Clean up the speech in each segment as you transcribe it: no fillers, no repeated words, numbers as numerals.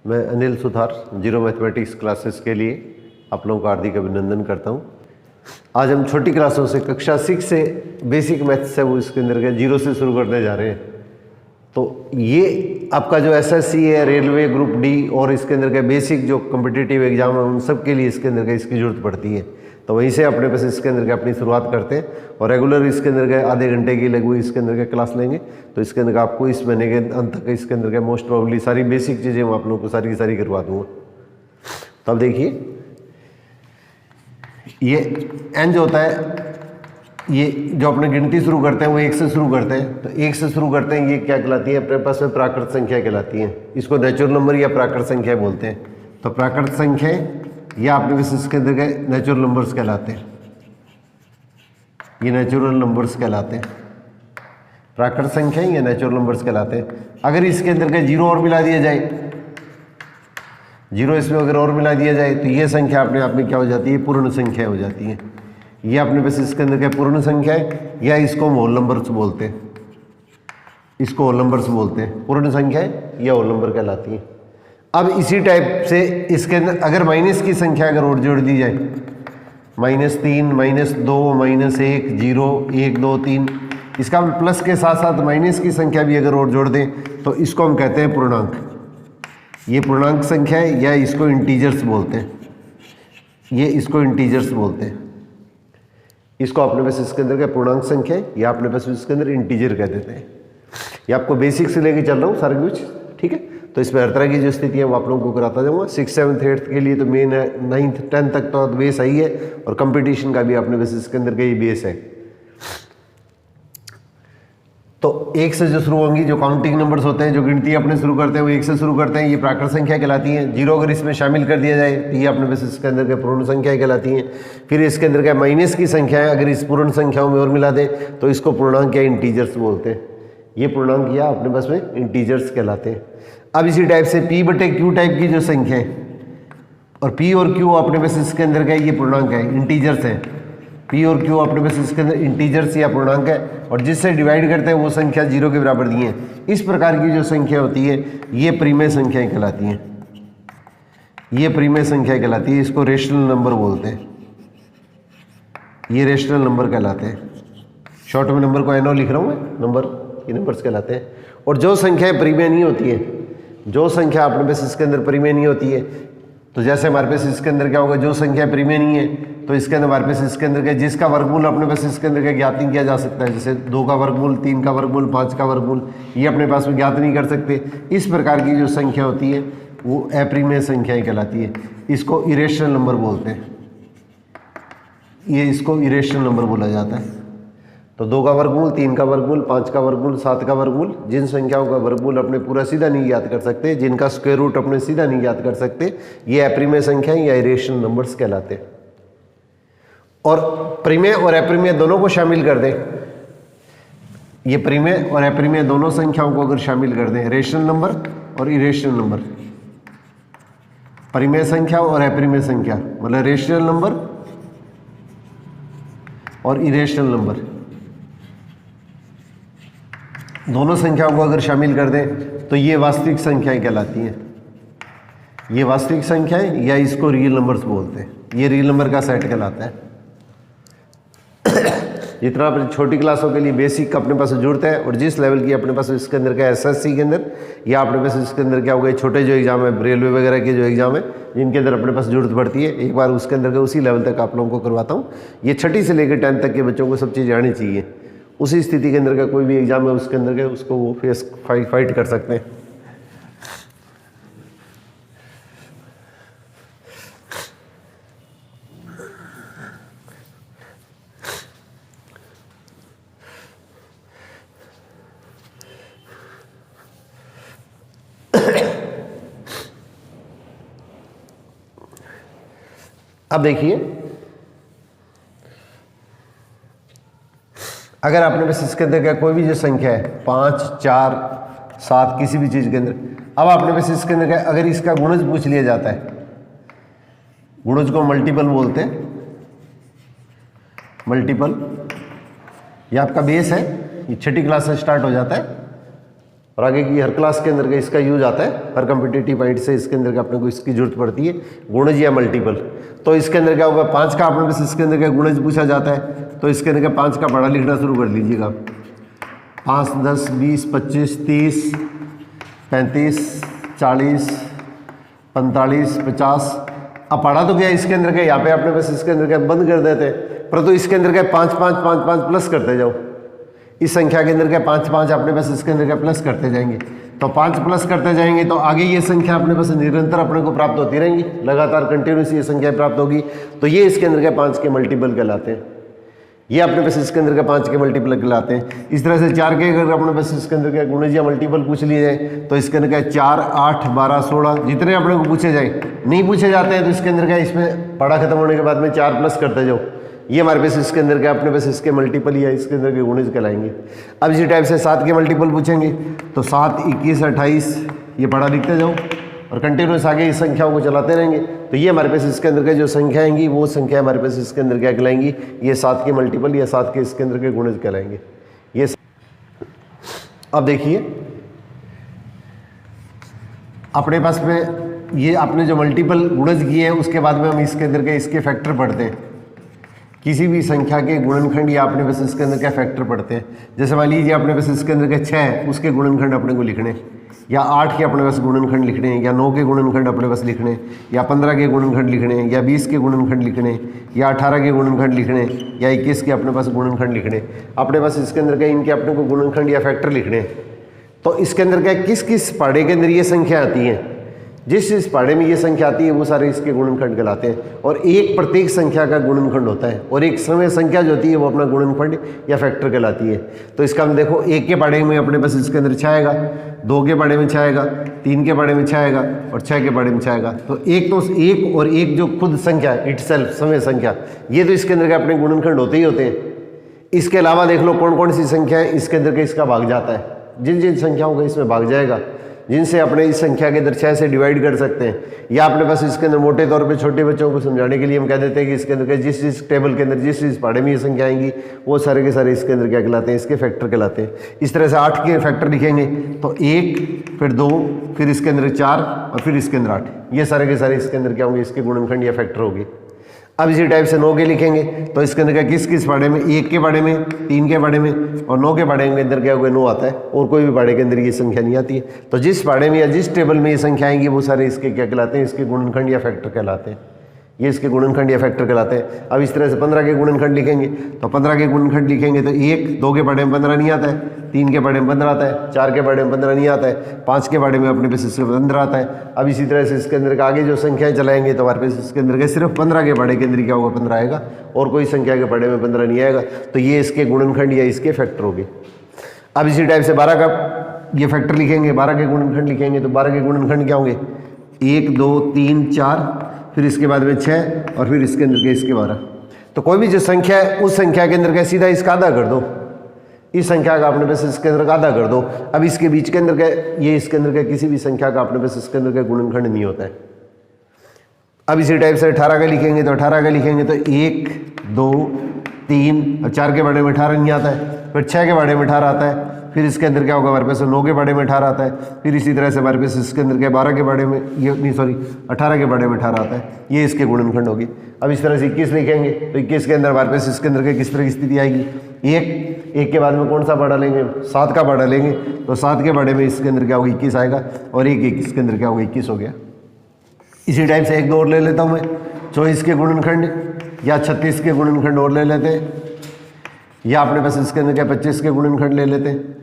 मैं Anil Suthar zero mathematics classes के लिए आप लोगों का हार्दिक अभिनंदन करता हूं। आज हम छोटी क्लासों से कक्षा 6 से बेसिक मैथ्स है वो इसके अंदर के जीरो से शुरू करने जा रहे हैं। तो ये आपका जो एसएससी है, रेलवे ग्रुप डी और इसके अंदर के बेसिक जो कॉम्पिटिटिव एग्जाम है उन सब के लिए इसके अंदर के इसकी जरूरत पड़ती है। तो वहीं से अपने पास इसके अंदर के अपनी शुरुआत करते हैं और रेगुलर इसके अंदर के आधे घंटे की लगभग इसके अंदर के क्लास लेंगे। तो इसके अंदर आपको इस महीने के अंत तक इसके अंदर के मोस्ट प्रोबेबली सारी बेसिक चीज़ें मैं आप लोगों को सारी की सारी करवा दूंगा। तो अब देखिए, ये एन जो होता है, ये जो अपने गिनती शुरू करते हैं वो 1 से शुरू करते हैं। तो 1 से शुरू करते हैं, ये क्या कहलाती है अपने पास में? प्राकृत संख्या कहलाती है। इसको नेचुरल नंबर या प्राकृत संख्या बोलते हैं। तो प्राकृत संख्या या अपने पास इसके अंदर के नेचुरल नंबर्स कहलाते हैं। ये नेचुरल नंबर्स कहलाते हैं, प्राकृत संख्या या नेचुरल नंबर्स कहलाते हैं। अगर इसके अंदर के जीरो और मिला दिया जाए, जीरो इसमें अगर और मिला दिया जाए तो ये संख्या अपने आप में क्या हो जाती है? पूर्ण संख्या हो जाती है। ये अपने पास इसके अंदर क्या पूर्ण संख्या है या इसको हम होल नंबर्स बोलते हैं। इसको होल नंबर्स बोलते हैं, पूर्ण संख्या है या होल नंबर कहलाती है। अब इसी टाइप से इसके अंदर अगर माइनस की संख्या अगर और जोड़ दी जाए, -3, -2, -1, 0, 1, 2, 3, इसका प्लस के साथ साथ माइनस की संख्या भी अगर और जोड़ दें तो इसको हम कहते हैं पूर्णांक। ये पूर्णांक संख्या है या इसको इंटीजर्स बोलते हैं। ये इसको इंटीजर्स बोलते हैं। इसको अपने पास इसके अंदर क्या पूर्णांक संख्या है या अपने पास इसके अंदर इंटीजर कह देते हैं। ये आपको बेसिक से लेके चल रहा हूँ सारा कुछ, ठीक है। तो इसमें हर तरह की जो स्थिति है वो आप लोगों को कराता जाऊँगा। 6, 7, 8 के लिए तो मेन है, 9th, 10th तक तो बेस आई है और कंपटीशन का भी अपने पास इसके अंदर का ही बेस है। तो 1 से जो शुरू होंगी, जो काउंटिंग नंबर्स होते हैं, जो गिनती अपने शुरू करते हैं वो 1 से शुरू करते हैं, ये प्राकृत संख्या कहलाती है। जीरो अगर इसमें शामिल कर दिया जाए तो ये अपने पास इसके अंदर के पूर्ण संख्या कहलाती हैं। फिर इसके अंदर क्या माइनस की संख्या है, अगर इस पूर्ण संख्याओं में और मिला दें तो इसको पूर्णांक या इंटीजर्स बोलते हैं। ये पूर्णांक या अपने पास में इंटीजर्स कहलाते हैं। अब इसी टाइप से P/Q टाइप की जो संख्या है, और P और Q अपने पास इसके अंदर का ये पूर्णांक है, इंटीजर्स है। P और Q अपने पास इसके अंदर इंटीजर्स या पूर्णांक है और जिससे डिवाइड करते हैं वो संख्या 0 के बराबर दी है। इस प्रकार की जो संख्या होती है ये परिमेय संख्याएं कहलाती हैं। ये परिमेय संख्या कहलाती है, इसको रेशनल नंबर बोलते हैं। ये रेशनल नंबर कहलाते हैं। शॉर्ट में नंबर को NO लिख रहा हूँ मैं, नंबर, ये नंबर्स कहलाते हैं। और जो संख्याएं परिमेय नहीं होती है, जो संख्या अपने पास इसके अंदर परिमेय नहीं होती है, तो जैसे हमारे पास इसके अंदर क्या होगा, जो संख्या परिमेय नहीं है तो इसके अंदर हमारे पास इसके अंदर क्या, जिसका वर्गमूल अपने पास इसके अंदर क्या ज्ञात नहीं किया जा सकता है। जैसे 2 का वर्गमूल, 3 का वर्गमूल, 5 का वर्गमूल, ये अपने पास में ज्ञात नहीं कर सकते। इस प्रकार की जो संख्या होती है वो अपरिमेय संख्याएं कहलाती है। इसको इरेशनल नंबर बोलते हैं। ये इसको इरेशनल नंबर बोला जाता है। तो 2 का वर्गमूल, 3 का वर्गमूल, 5 का वर्गमूल, 7 का वर्गमूल, जिन संख्याओं का वर्गमूल अपने पूरा सीधा नहीं ज्ञात कर सकते, जिनका स्क्वायर रूट अपने सीधा नहीं ज्ञात कर सकते, ये अपरिमेय संख्याएं या इरेशनल नंबर्स कहलाते हैं। और परिमेय और अपरिमेय दोनों को शामिल कर दें, ये परिमेय और अपरिमेय दोनों संख्याओं को अगर शामिल कर दें, रेशनल नंबर और इरेशनल नंबर, परिमेय संख्या और अपरिमेय संख्या, मतलब रेशनल नंबर और इरेशनल नंबर, दोनों संख्याओं को अगर शामिल कर दें तो ये वास्तविक संख्याएं कहलाती हैं। ये वास्तविक संख्याएं या इसको रियल नंबर्स बोलते हैं। ये रियल नंबर का सेट कहलाता है। जितना अपनी छोटी क्लासों के लिए बेसिक अपने पास जरूरत है और जिस लेवल की अपने पास इसके अंदर का एसएससी के अंदर या अपने पास इसके अंदर क्या होगा, छोटे जो एग्जाम है, रेलवे वगैरह के जो एग्जाम है जिनके अंदर अपने पास जरूरत पड़ती है, एक बार उसके अंदर का उसी लेवल तक आप लोगों को करवाता हूँ। ये 6ठी से लेकर 10th तक के बच्चों को सब चीज़ आनी चाहिए। उसी स्थिति के अंदर का कोई भी एग्जाम है उसके अंदर का उसको वो फेस फाइट कर सकते हैं। अब देखिए, अगर आपने बस इसके अंदर क्या कोई भी जो संख्या है 5, 4, 7 किसी भी चीज़ के अंदर, अब आपने बस इसके अंदर क्या, अगर इसका गुणज पूछ लिया जाता है, गुणज को मल्टीपल बोलते हैं। मल्टीपल ये आपका बेस है, ये 6ठी क्लास से स्टार्ट हो जाता है और आगे की हर क्लास के अंदर का इसका यूज आता है, हर कॉम्पिटिटिव पॉइंट से इसके अंदर का अपने को इसकी जरूरत पड़ती है, गुणज या मल्टीपल। तो इसके अंदर क्या होगा, 5 का अपने पास इसके अंदर का गुणज पूछा जाता है, तो इसके अंदर का 5 का पढ़ा लिखना शुरू कर लीजिएगा। 5, 10, 20, 25, 30, 35, 40, 45, 50। अब पढ़ा तो क्या इसके अंदर का, यहाँ पे अपने पास इसके अंदर का बंद कर देते हैं, परंतु इसके अंदर का 5, 5, 5, 5 प्लस करते जाओ। इस संख्या के अंदर का 5, 5 अपने पास इसके अंदर का प्लस करते जाएंगे, तो 5 प्लस करते जाएंगे तो आगे ये संख्या अपने पास निरंतर अपने को प्राप्त होती रहेंगी, लगातार कंटिन्यूस ये संख्या प्राप्त होगी। तो ये इसके अंदर का 5 के मल्टीपल कहलाते हैं, ये अपने पास इसके अंदर का 5 के मल्टीपल कहलाते हैं। इस तरह से 4 के अगर अपने पास इसके अंदर का गुणज या मल्टीपल पूछ लिए जाए तो इसके अंदर का 4, 8, 12, 16 जितने अपने को पूछे जाए, नहीं पूछे जाते हैं तो इसके अंदर का इसमें पढ़ा खत्म होने के बाद में 4 प्लस करते जाओ, ये हमारे पास इसके अंदर का अपने पास इसके मल्टीपल या इसके अंदर के गुणज कहलाएंगे। अब इसी टाइप से 7 के मल्टीपल पूछेंगे तो 7, 21, 28 ये पढ़ा लिखते जाओ और कंटिन्यूस आगे इस संख्याओं को चलाते रहेंगे। तो ये हमारे पास इसके अंदर के जो संख्या आएंगी वो संख्या हमारे पास इसके अंदर क्या कहलाएंगी, ये 7 के मल्टीपल या 7 के इसके अंदर के गुणज कहलाएंगे। ये अब देखिए अपने पास में ये आपने जो मल्टीपल गुणज किए हैं उसके बाद में हम इसके अंदर के इसके फैक्टर पढ़ते हैं, किसी भी संख्या के गुणनखंड या अपने पास इसके अंदर क्या फैक्टर पढ़ते हैं। जैसे मान लीजिए अपने पास इसके अंदर के 6 उसके गुणनखंड अपने को लिखने, या 8 के अपने पास गुणनखंड लिखने, या 9 के गुणनखंड अपने पास लिखने, या 15 के गुणनखंड लिखने, या 20 के गुणनखंड लिखने, या 18 के गुणनखंड लिखने, या 21 के अपने पास गुणनखंड लिखने, अपने पास इसके अंदर के इनके अपने को गुणनखंड या फैक्टर लिखने। तो इसके अंदर क्या किस किस पढ़े के अंदर ये संख्या आती है, जिस पढ़े में ये संख्या आती है वो सारे इसके गुणनखंड कहलाते हैं। और एक प्रत्येक संख्या का गुणनखंड होता है और एक समय संख्या जो होती है वो अपना गुणनखंड या फैक्टर कहलाती है। तो इसका हम देखो 1 के पढ़े में अपने पास इसके अंदर 6 आएगा, 2 के पढ़े में 6 आएगा, 3 के पढ़े में 6 आएगा और 6 के पढ़े में 6 आएगा। तो एक और एक जो खुद संख्या इटसेल्फ समय संख्या, ये तो इसके अंदर के अपने गुणनखंड होते ही होते हैं। इसके अलावा देख लो कौन कौन सी संख्या है इसके अंदर के इसका भाग जाता है, जिन जिन संख्याओं का इसमें भाग जाएगा, जिनसे अपने इस संख्या के अंदर 6 से डिवाइड कर सकते हैं। या अपने पास इसके अंदर मोटे तौर पे छोटे बच्चों को समझाने के लिए हम कह देते हैं कि इसके अंदर जिस टेबल के अंदर जिस पढ़े में ये संख्या आएंगी वो सारे के सारे इसके अंदर क्या कहलाते हैं, इसके फैक्टर कहलाते हैं। इस तरह से 8 के फैक्टर लिखेंगे तो 1, फिर 2, फिर इसके अंदर 4 और फिर इसके अंदर 8, ये सारे के सारे इसके अंदर क्या होंगे, इसके गुणनखंड या फैक्टर होंगे। अब इसी टाइप से 9 के लिखेंगे तो इसके अंदर क्या किस किस पढ़े में, 1 के पढ़े में, 3 के पढ़े में और 9 के पढ़े के अंदर क्या होगा, 9 आता है और कोई भी पढ़े के अंदर ये संख्या नहीं आती है। तो जिस पढ़े में या जिस टेबल में ये संख्या आएंगी वो सारे इसके क्या कहलाते हैं, इसके गुणनखंड या फैक्टर कहलाते हैं, ये इसके गुणनखंड या फैक्टर कहलाते हैं। अब इस तरह से 15 के गुणनखंड लिखेंगे तो 15 के गुणनखंड लिखेंगे तो 1, 2 के पढ़े में 15 नहीं आता है, 3 के पढ़े में 15 आता है, 4 के पढ़े में 15 नहीं आता है, 5 के पढ़े में अपने पास इसके 15 आता है। अब इसी तरह से इसके अंदर का आगे जो संख्याएं चलाएंगे तो हमारे पास इसके अंदर के सिर्फ 15 के पढ़े के अंदर क्या होगा, 15 आएगा और कोई संख्या के पढ़े में 15 नहीं आएगा। तो ये इसके गुणनखंड या इसके फैक्टर हो गए। अब इसी टाइप से 12 का ये फैक्टर लिखेंगे, 12 के गुणनखंड लिखेंगे तो 12 के गुणनखंड क्या होंगे, 1, 2, 3, 4, फिर इसके बाद में 6 और फिर इसके अंदर के इसके 12। तो कोई भी जो संख्या है उस संख्या के अंदर का सीधा इसका आधा कर दो, इस संख्या का अपने पास इसके अंदर का आधा कर दो। अब इसके बीच के अंदर का ये इसके अंदर का किसी भी संख्या का अपने पास इसके अंदर का गुणनखंड नहीं होता है। अब इसी टाइप से 18 का लिखेंगे तो 18 का लिखेंगे तो 1, 2, 3 और 4 के बारे में 18 नहीं आता है, फिर 6 के बारे में 18 आता है, फिर इसके अंदर क्या होगा हमारे पास 9 के बारे में 18 आता है, फिर इसी तरह से हमारे पास इसके अंदर क्या 12 के बारे में ये नहीं सॉरी 18 के बारे में 18 आता है, ये इसके गुणनखंड होगी। अब इस तरह से 21 लिखेंगे तो 21 के अंदर हमारे पास इसके अंदर के किस तरह की स्थिति आएगी, 1 के बाद में कौन सा पढ़ा लेंगे, 7 का पढ़ा लेंगे तो 7 के बारे में इसके अंदर क्या होगा 21 आएगा और 1 इसके अंदर क्या होगा 21 हो गया। इसी टाइप से एक दो और ले लेता हूँ मैं, 24 के गुणनखंड या 36 के गुणनखंड और ले लेते हैं, या अपने पास इसके अंदर क्या 25 के गुणनखंड ले लेते हैं।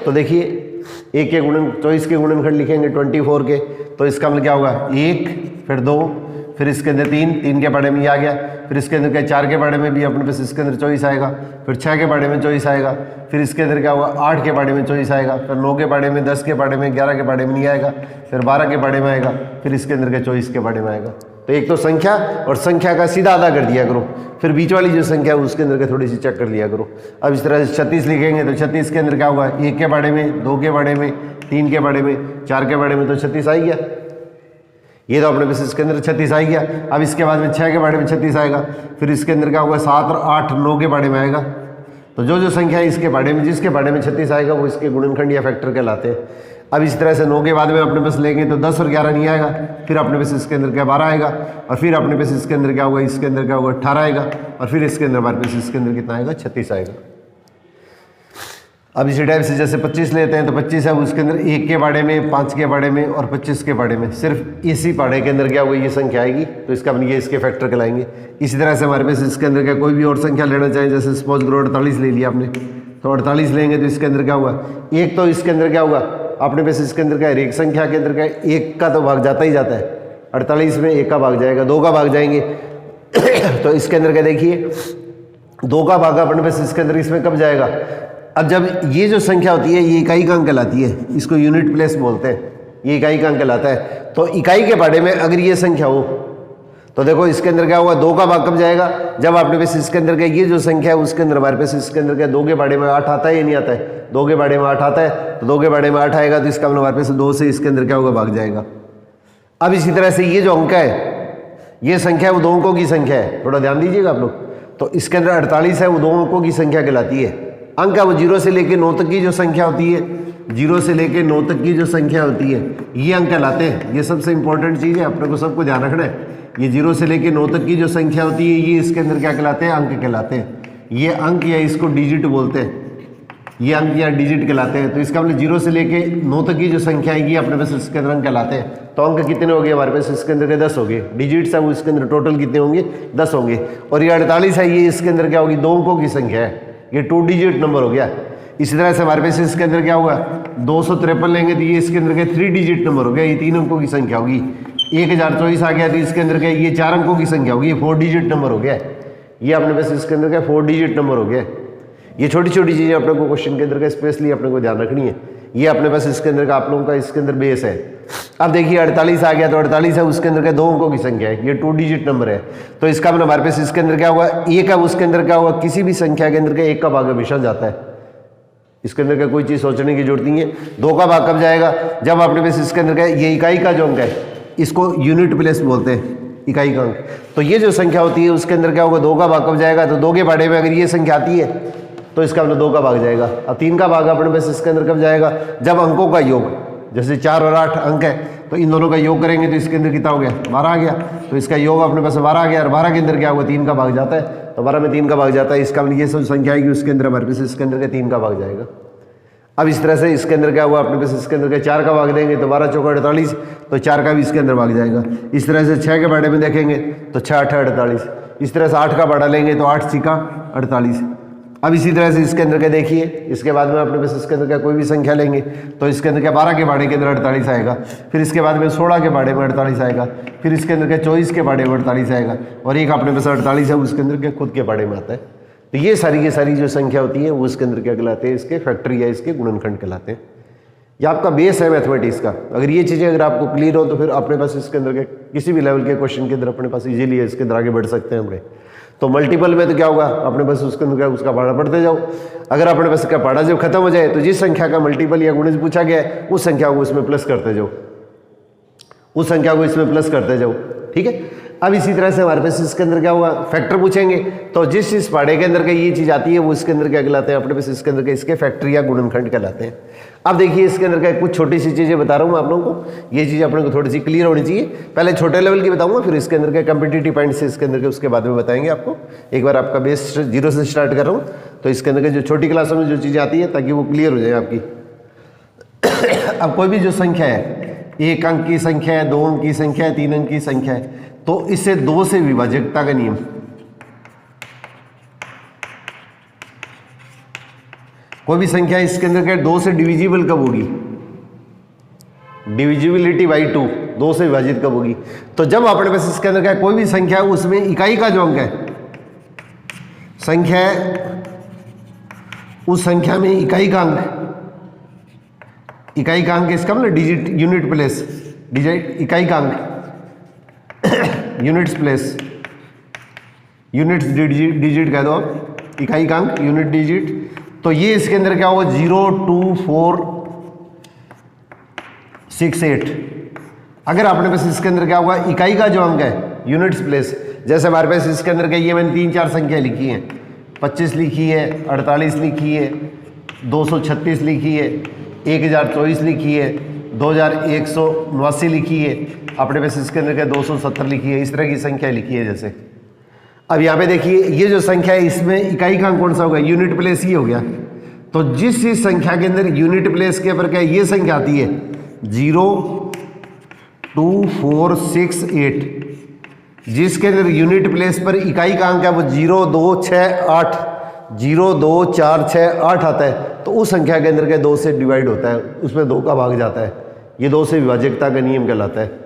तो देखिए 24 के गुणनखंड लिखेंगे 24 के तो इसका मतलब क्या होगा 1, फिर 2, फिर इसके अंदर 3 के बारे में ये आ गया, फिर इसके अंदर क्या 4 के बारे में भी अपने पास इसके अंदर 24 आएगा, फिर 6 के बारे में 24 आएगा, फिर इसके अंदर क्या होगा 8 के बारे में 24 आएगा, फिर 9 के बारे में, 10 के बारे में, 11 के बारे में नहीं आएगा, फिर 12 के बारे में आएगा, फिर इसके अंदर क्या 24 के बारे में आएगा। तो एक तो संख्या और संख्या का सीधा आधा कर दिया करो, फिर बीच वाली जो संख्या है उसके अंदर का थोड़ी सी चेक कर लिया करो। अब इस तरह से 36 लिखेंगे तो 36 के अंदर क्या होगा 1 के बारे में, 2 के बारे में, 3 के बारे में, 4 के बारे में तो 36 आ ही गया, ये तो अपने पास इसके अंदर 36 आ गया। अब इसके बाद में 6 के बारे में 36 आएगा, फिर इसके अंदर क्या होगा 7 और 8 9 के बारे में आएगा, तो जो जो संख्या है इसके बारे में, जिसके बारे में 36 आएगा वो इसके गुणनखंड या फैक्टर कहलाते हैं। अब इस तरह से 9 के बाद में अपने पास लेंगे तो 10 और 11 नहीं आएगा, फिर अपने पास इसके अंदर क्या 12 आएगा, और फिर अपने पास इसके अंदर क्या होगा, इसके अंदर क्या होगा 18 आएगा, और फिर इसके अंदर हमारे पास इसके अंदर कितना आएगा 36 आएगा। अब इसी टाइप से जैसे 25 लेते हैं तो 25 है उसके अंदर 1 के बारे में, 5 के बारे में और 25 के बारे में, सिर्फ इसी पाड़े के अंदर क्या होगा ये संख्या आएगी, तो इसका अपन ये इसके फैक्टर कहलाएंगे। इसी तरह से हमारे पास इसके अंदर क्या कोई भी और संख्या लेना चाहें, जैसे सपोज करो 48 ले लिया आपने, तो 48 लेंगे तो इसके अंदर क्या होगा, एक तो इसके अंदर क्या होगा अपने पास इसके अंदर क्या है, एक संख्या के अंदर क्या है, 1 का तो भाग जाता ही जाता है, 48 में 1 का भाग जाएगा, 2 का भाग जाएंगे तो इसके अंदर क्या देखिए 2 का भाग अपने पास इसके अंदर इसमें कब जाएगा। अब जब ये जो संख्या होती है ये इकाई का अंक कहलाती है, इसको यूनिट प्लेस बोलते हैं, ये इकाई का अंक कहलाता है। तो इकाई के बारे में अगर ये संख्या हो तो देखो इसके अंदर क्या होगा, 2 का भाग कब जाएगा, जब आपने पास इसके अंदर क्या ये जो संख्या है उसके अंदर हमारे पास इसके अंदर क्या 2 के बारे में 8 आता है या नहीं आता है, 2 के बारे में 8 आता है, तो 2 के बारे में 8 आएगा तो इसका मतलब हमारे पास 2 से इसके अंदर क्या होगा भाग जाएगा। अब इसी तरह से ये जो अंक है ये संख्या वो 2 अंकों की संख्या है, थोड़ा ध्यान दीजिएगा आप लोग, तो इसके अंदर 48 है वो 2 अंकों की संख्या कहलाती है। अंक है वो 0 से लेकर 9 तक की जो संख्या होती है, 0 से लेकर 9 तक की जो संख्या होती है ये अंक कहलाते हैं। ये सबसे इंपॉर्टेंट चीज़ है, अपने को सबको ध्यान रखना है। ये 0 से लेकर 9 तक की जो संख्या होती है ये इसके अंदर क्या कहलाते हैं, अंक कहलाते हैं। ये अंक या इसको डिजिट बोलते हैं, ये अंक या डिजिट कहलाते हैं। तो इसका मतलब 0 से लेकर 9 तक की जो संख्या है ये अपने पास इसके अंदर अंक कहलाते हैं। तो अंक कितने हो गए हमारे पास इसके अंदर के 10 हो गए, डिजिट्स है वो इसके अंदर टोटल कितने होंगे 10 होंगे। और ये 48 है ये इसके अंदर क्या होगी 2 अंकों की संख्या है, ये 2 डिजिट नंबर हो गया। इसी तरह से हमारे पास इसके अंदर क्या होगा 253 लेंगे तो ये इसके अंदर क्या 3 डिजिट नंबर हो गया, ये 3 अंकों की संख्या होगी। 1024 आ गया तो इसके अंदर क्या ये 4 अंकों की संख्या होगी, ये 4 डिजिट नंबर हो गया। ये अपने पास इसके अंदर क्या 4 डिजिट नंबर हो गया। ये छोटी छोटी चीज़ें अपने को क्वेश्चन के अंदर का स्पेशली अपने को ध्यान रखनी है। ये अपने पास इसके अंदर का आप लोगों का इसके अंदर बेस है। अब देखिए 48 आ गया तो 48 है उसके अंदर क्या 2 अंकों की संख्या है, ये 2 डिजिट नंबर है। तो इसका मतलब हमारे पास इसके अंदर क्या होगा 1 है उसके अंदर क्या होगा, किसी भी संख्या के अंदर का 1 का भाग हमेशा जाता है, इसके अंदर का कोई चीज़ सोचने की जरूरत नहीं है। 2 का भाग कब जाएगा, जब अपने पास इसके अंदर का ये इकाई का जो अंक है इसको यूनिट प्लेस बोलते हैं, इकाई का अंक। तो ये जो संख्या होती है उसके अंदर क्या होगा 2 का भाग कब जाएगा, तो 2 के बारे में अगर ये संख्या आती है तो इसका मतलब 2 का भाग जाएगा। अब 3 का भाग अपने पास इसके अंदर कब जाएगा, जब अंकों का योग, जैसे 4 और 8 अंक है तो इन दोनों का योग करेंगे तो इसके अंदर कितना हो गया 12 आ गया, तो इसका योग अपने पास 12 आ गया और 12 के अंदर क्या होगा 3 का भाग जाता है, तो 12 में 3 का भाग जाता है। इसका मतलब ये सब संख्या आएगी उसके अंदर हमारे पास इसके अंदर का 3 का भाग जाएगा। अब इस तरह से इसके अंदर क्या हुआ अपने पास इसके अंदर का 4 का भाग देंगे तो 12 चौका 48, तो 4 का भी इसके अंदर भाग जाएगा। इस तरह से 6 के बारे में देखेंगे तो 6 8 48, इस तरह से 8 का बाड़ा लेंगे तो 8 6 48। अब इसी तरह से इसके अंदर क्या देखिए, इसके बाद में अपने पास इसके अंदर क्या कोई भी संख्या लेंगे तो इसके अंदर क्या 12 के बाड़े के अंदर 48 आएगा, फिर इसके बाद में 16 के बाड़े में 48 आएगा, फिर इसके अंदर क्या 24 के बाड़े में 48 आएगा, और एक अपने पास 48 है उसके अंदर क्या खुद के बाड़े में आता है। तो ये सारी जो संख्या होती है वो इसके अंदर क्या कहलाते हैं, इसके फैक्टर या इसके गुणनखंड कहलाते हैं। ये आपका बेस है मैथमेटिक्स का। अगर ये चीज़ें अगर आपको क्लियर हो तो फिर अपने पास इसके अंदर के किसी भी लेवल के क्वेश्चन के अंदर अपने पास इजीली इसके अंदर आगे बढ़ सकते हैं अपने। तो मल्टीपल में तो क्या होगा अपने पास उसके अंदर क्या उसका पढ़ा पढ़ते जाओ। अगर अपने पास का पढ़ा जब खत्म हो जाए तो जिस संख्या का मल्टीपल या गुणज पूछा गया है उस संख्या को इसमें प्लस करते जाओ, उस संख्या को इसमें प्लस करते जाओ, ठीक है। अब इसी तरह से हमारे पास इसके अंदर क्या होगा फैक्टर पूछेंगे तो जिस पढ़े के अंदर का ये चीज़ आती है वो इसके अंदर क्या कहलाते हैं अपने पास इसके अंदर के इसके फैक्टर या गुणनखंड कहलाते हैं। अब देखिए इसके अंदर का कुछ छोटी सी चीज़ें बता रहा हूँ मैं आप लोगों को, ये चीज़ अपने को थोड़ी सी क्लियर होनी चाहिए। पहले छोटे लेवल की बताऊंगा फिर इसके अंदर के कम्पिटिटिव पॉइंट से इसके अंदर के उसके बाद में बताएंगे आपको। एक बार आपका बेस 0 से स्टार्ट कर रहा हूँ तो इसके अंदर के जो छोटी क्लासों में जो चीज़ें आती है ताकि वो क्लियर हो जाए आपकी। अब कोई भी जो संख्या है 1 अंक की संख्या है, 2 अंक की संख्या है, 3 अंक की संख्या है तो इसे 2 से विभाजकता का नियम, कोई भी संख्या इसके अंदर क्या 2 से डिविजिबल कब होगी, डिविजिबिलिटी बाई 2, 2 से विभाजित कब होगी। तो जब अपने पास इसके अंदर क्या कोई भी संख्या है उसमें इकाई का जो अंक है संख्या है उस संख्या में इकाई का अंक इसका मतलब डिजिट यूनिट प्लेस, डिजिट इकाई का अंक यूनिट्स प्लेस, यूनिट्स डिजिट कह दो आप, इकाई का अंक यूनिट डिजिट। तो ये इसके अंदर क्या होगा 0 2 4 6 8। अगर आपने पास इसके अंदर क्या होगा इकाई का जो अंक है यूनिट्स प्लेस, जैसे हमारे पास इसके अंदर क्या ये मैंने 3 4 संख्या लिखी हैं 25 लिखी है, 48 लिखी है, 236 लिखी है, 1024 लिखी है, 2189 लिखी है, अपने पास इसके अंदर क्या 270 लिखी है। इस तरह की संख्या लिखी है जैसे। अब यहाँ पे देखिए ये जो संख्या है इसमें इकाई का अंक कौन सा होगा, यूनिट प्लेस ही हो गया। तो जिस इस संख्या के अंदर यूनिट प्लेस के ऊपर क्या ये संख्या आती है 0, 2, 4, 6, 8, जिसके अंदर यूनिट प्लेस पर इकाई का अंक है वो 0, 2, 6, 8, 0, 2, 4, 6, 8 आता है। तो उस संख्या के अंदर क्या 2 से डिवाइड होता है, उसमें 2 का भाग जाता है। ये 2 से विभाजकता का नियम कहलाता है।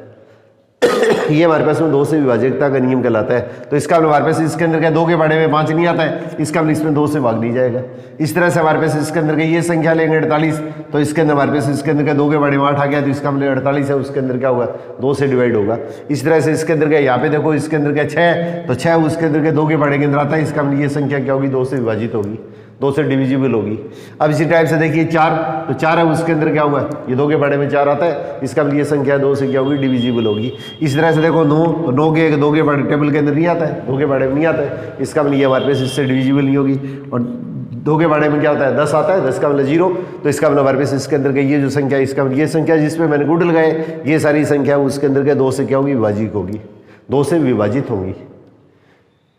ये हमारे पास में 2 से विभाजकता का नियम कहलाता है। तो इसका हमारे पास इसके अंदर क्या 2 के बारे में 5 नहीं आता है, इसका इसमें 2 से भाग नहीं जाएगा। इस तरह से हमारे पास इसके अंदर का ये संख्या लेंगे 48, तो इसके अंदर हमारे पास इसके अंदर का 2 के बारे में 8 आ गया, तो इसका 48 है, उसके अंदर क्या होगा 2 से डिवाइड होगा। इस तरह से इसके अंदर क्या यहाँ पे देखो इसके अंदर क्या 6, तो 6 उसके अंदर के 2 के बारे के अंदर आता है, इसका ये संख्या क्या होगी 2 से विभाजित होगी, 2 से डिविजिबल होगी। अब इसी टाइप से देखिए 4, तो 4 है उसके अंदर क्या हुआ, ये 2 के बारे में 4 आता है, इसका ये संख्या 2 से क्या होगी डिविजिबल होगी। इस तरह से देखो 9, तो 9 के 2 के बारे टेबल के अंदर नहीं आता है, 2 के बारे में नहीं आता है, इसका ये हमारे पास इससे डिविजिबल नहीं होगी। और 2 के बारे में क्या होता है 10 आता है, 10 का 0, तो इसका हमारे पास इसके अंदर के ये जो संख्या इसका ये संख्या जिसमें मैंने गुड लगाए ये सारी संख्या उसके अंदर के 2 से क्या होगी विभाजित होगी, 2 से विभाजित होंगी।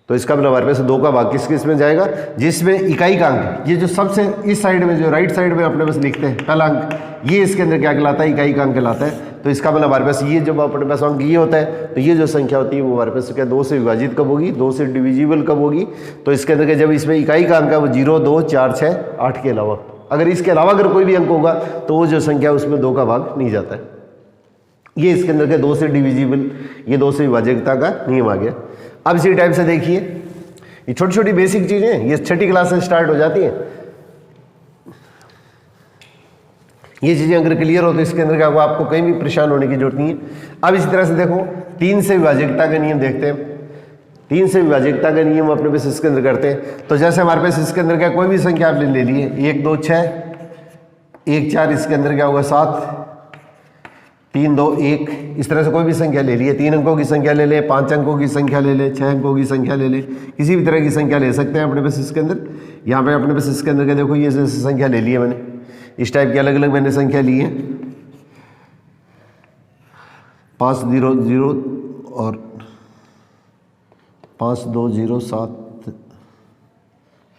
तो इसका हमारे पास 2 का भाग किस किस में जाएगा, जिसमें इकाई का अंक ये जो सबसे इस साइड में जो राइट साइड में अपने पास लिखते हैं पहला अंक, ये इसके अंदर क्या कहलाता है इकाई का अंक कहलाता है। तो इसका हमारे पास ये जब अपने पास अंक ये होता है तो ये जो संख्या होती है वो हमारे पास क्या 2 से विभाजित कब होगी, 2 से डिविजिबल कब होगी। तो इसके अंदर जब इसमें इकाई का अंक है वो 0, 2, 4, 6, 8 के अलावा, अगर इसके अलावा अगर कोई भी अंक होगा तो वो जो संख्या उसमें 2 का भाग नहीं जाता है। ये इसके अंदर के 2 से डिविजिबल, ये 2 से विभाजकता का नियम आ गया। अब इसी टाइप से देखिए ये छोटी छोटी बेसिक चीजें ये 6ठी क्लास से स्टार्ट हो जाती हैं। ये चीजें अगर क्लियर हो तो इसके अंदर क्या होगा, आपको कहीं भी परेशान होने की जरूरत नहीं है। अब इसी तरह से देखो 3 से विभाजकता का नियम देखते हैं। 3 से विभाजकता का नियम अपने पास इसके अंदर करते हैं। तो जैसे हमारे पास इसके अंदर क्या कोई भी संख्या आपने ले ली है 1, 2, 6, 1, 4, इसके अंदर क्या होगा 7, 3, 2, 1, इस तरह से कोई भी संख्या ले लिए, 3 अंकों की संख्या ले ले, 5 अंकों की संख्या ले ले, 6 अंकों की संख्या ले ले, किसी भी तरह की संख्या ले सकते हैं अपने पास इसके अंदर। यहाँ पे अपने पास इसके अंदर क्या देखो ये संख्या ले ली है मैंने, इस टाइप की अलग अलग मैंने संख्या ली है 5, 0, 0 और 5, 2, 0, 7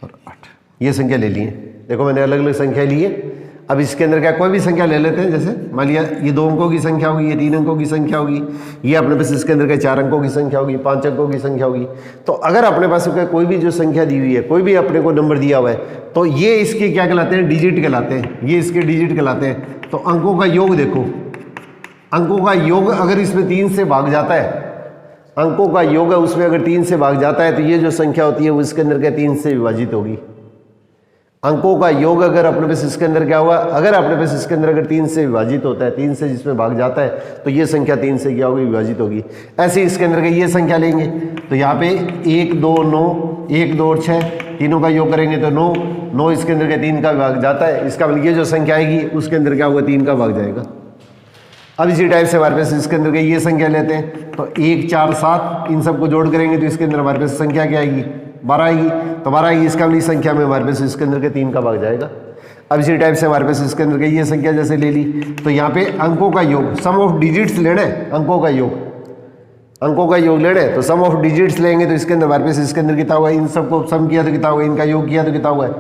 और 8, ये संख्या ले ली है। देखो मैंने अलग अलग संख्या ली है। अब इसके अंदर क्या कोई भी संख्या ले लेते हैं, जैसे मान लिया ये 2 अंकों की संख्या होगी, ये 3 अंकों की संख्या होगी, ये अपने पास इसके अंदर क्या 4 अंकों की संख्या होगी, 5 अंकों की संख्या होगी। तो अगर अपने पास कोई भी जो संख्या दी हुई है, कोई भी अपने को नंबर दिया हुआ है, तो ये इसके क्या कहलाते हैं डिजिट कहलाते हैं, ये इसके डिजिट कहलाते हैं। तो अंकों का योग देखो, अंकों का योग अगर इसमें 3 से भाग जाता है, अंकों का योग है उसमें अगर 3 से भाग जाता है तो ये जो संख्या होती है वो इसके अंदर क्या 3 से विभाजित होगी। अंकों का योग अगर अपने पास इसके अंदर क्या हुआ, अगर अपने पास इसके अंदर अगर 3 से विभाजित होता है, 3 से जिसमें भाग जाता है तो ये संख्या 3 से क्या होगी विभाजित होगी। ऐसे इसके अंदर का ये संख्या लेंगे तो यहाँ पे 1, 2, 9, 1, 2 और 6 तीनों का योग करेंगे तो 9, 9 इसके अंदर के 3 का भाग जाता है, इसका मतलब ये जो संख्या आएगी उसके अंदर क्या होगा 3 का भाग जाएगा। अब इसी टाइप से हमारे पास इसके अंदर के ये संख्या लेते हैं तो 1, 4, 7 इन सबको जोड़ करेंगे तो इसके अंदर हमारे पास संख्या क्या आएगी 12 आएगी। तो 12 आएगी, इसका वाली संख्या में हमारे पास इसके अंदर के 3 का भाग जाएगा। अब इसी टाइप से हमारे पास इसके अंदर के ये संख्या जैसे ले ली तो यहाँ पे अंकों का योग, सम ऑफ डिजिट्स लेना है, अंकों का योग, अंकों का योग लेना है तो सम ऑफ डिजिट्स लेंगे तो इसके अंदर हमारे पास इसके अंदर कितना हुआ, इन सबको सम किया तो कितना हुआ, इनका योग किया तो कितना हुआ है।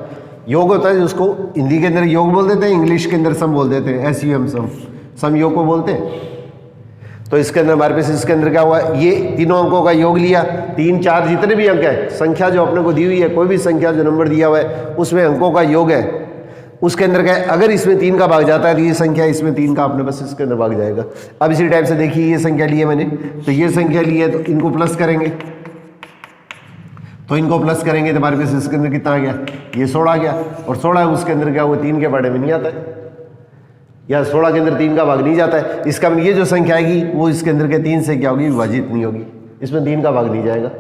योग होता है जिसको हिंदी के अंदर योग बोल देते हैं, इंग्लिश के अंदर सम बोल देते हैं, SUM सम योग को बोलते हैं। तो इसके अंदर हमारे पास इसके अंदर क्या हुआ, ये तीनों अंकों का योग लिया, 3, 4 जितने भी अंक है, संख्या जो अपने को दी हुई है, कोई भी संख्या जो नंबर दिया हुआ है उसमें अंकों का योग है, उसके अंदर क्या है अगर इसमें 3 का भाग जाता है तो ये संख्या इसमें 3 का अपने पास इसके अंदर भाग जाएगा। अब इसी टाइप से देखिए ये संख्या ली है मैंने, तो ये संख्या ली है तो इनको प्लस करेंगे, तो इनको प्लस करेंगे तो हमारे पास इसके अंदर कितना आ गया, ये 16 आ गया। और 16 उसके अंदर क्या हुआ 3 के बारे में नहीं आता है, या 16 के अंदर 3 का भाग नहीं जाता है। इसका मतलब ये जो संख्या आएगी वो इसके अंदर के 3 से क्या होगी विभाजित नहीं होगी, इसमें 3 का भाग नहीं जाएगा।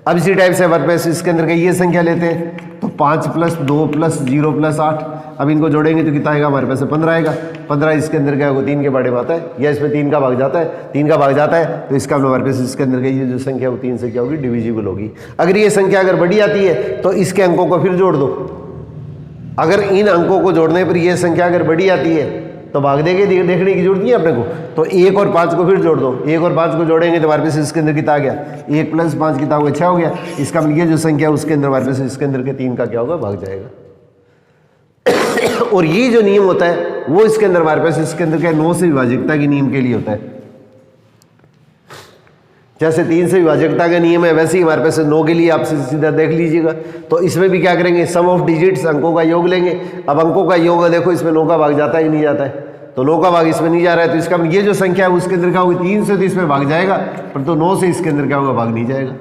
अब इसी टाइप से हमारे पास इसके अंदर का ये संख्या लेते हैं, तो 5 + 2 + 0 + 8, अब इनको जोड़ेंगे तो कितना आएगा हमारे पास 15 आएगा। 15 इसके अंदर क्या होगा 3 के बारे में आता है, या इसमें 3 का भाग जाता है, 3 का भाग जाता है तो इसका हमारे पास इसके अंदर का ये जो संख्या वो 3 से क्या होगी डिविजिबल होगी। अगर ये संख्या अगर बड़ी आती है तो इसके अंकों को फिर जोड़ दो, अगर इन अंकों को जोड़ने पर ये संख्या अगर बड़ी आती है तो भाग देंगे, देखने की जरूरत नहीं है अपने को। तो 1 और 5 को फिर जोड़ दो, 1 और 5 को जोड़ेंगे तो हमारे पास इसके अंदर कितना आ गया 1 + 5 कितना होगा 6 हो गया। इसका मतलब ये जो संख्या उसके अंदर हमारे पास इसके अंदर के 3 का क्या होगा भाग जाएगा। और ये जो नियम होता है वो इसके अंदर हमारे पास इसके अंदर क्या 9 से विभाजकता के नियम के लिए होता है। जैसे 3 से विभाजकता का नियम है वैसे ही हमारे पास 9 के लिए आप सीधा देख लीजिएगा। तो इसमें भी क्या करेंगे सम ऑफ डिजिट्स अंकों का योग लेंगे। अब अंकों का योग देखो इसमें 9 का भाग जाता है कि नहीं जाता है, तो 9 का भाग इसमें नहीं जा रहा है तो इसका ये जो संख्या है उसके अंदर क्या होगी 3 से तो इसमें भाग जाएगा, पर तो 9 से इसके अंदर क्या होगा भाग नहीं जाएगा।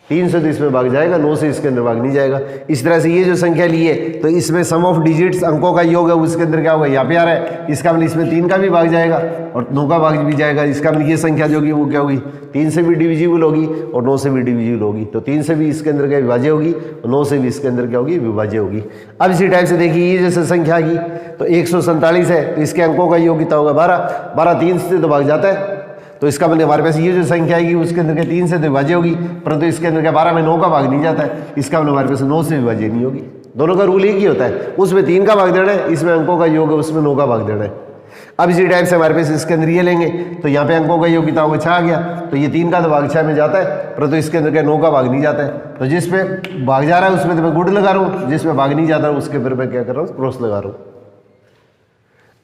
3 से तो इसमें भाग जाएगा, 9 से इसके अंदर भाग नहीं जाएगा। इस तरह से ये जो संख्या ली है तो इसमें सम ऑफ डिजिट्स अंकों का योग है उसके अंदर क्या होगा यहाँ पे आ रहा है, इसका मतलब इसमें 3 का भी भाग जाएगा और 9 का भाग भी जाएगा। इसका मतलब ये संख्या जो होगी वो क्या होगी 3 से भी डिविजिबल होगी और 9 से भी डिविजिबल होगी। तो 3 से भी इसके अंदर क्या विभाज्य होगी और 9 से भी इसके अंदर क्या होगी विभाज्य होगी। अब इसी टाइप से देखिए ये जैसे संख्या की तो 147 है तो इसके अंकों का योग कितना होगा 12, 12 3 से तो भाग जाता है, तो इसका मतलब हमारे पास ये जो संख्या आएगी उसके अंदर के 3 से तो विभाज्य होगी, परंतु इसके अंदर क्या 12 में 9 का भाग नहीं जाता है, इसका मतलब हमारे पास 9 से विभाज्य नहीं होगी। दोनों का रूल एक ही होता है, उसमें 3 का भाग देना है, इसमें अंकों का योग है उसमें 9 का भाग देना है। अब इसी टाइप से हमारे पास इसके अंदर ये लेंगे तो यहाँ पे अंकों का योग कितना होगा 6 आ गया, तो ये 3 का तो भाग 6 में जाता है, परंतु इसके अंदर क्या 9 का भाग नहीं जाता है। तो जिसमें भाग जा रहा है उसमें तो मैं गुड लगा रहा हूँ, जिसमें भाग नहीं जाता है उसके फिर मैं क्या कर रहा हूँ क्रॉस लगा रहा हूँ।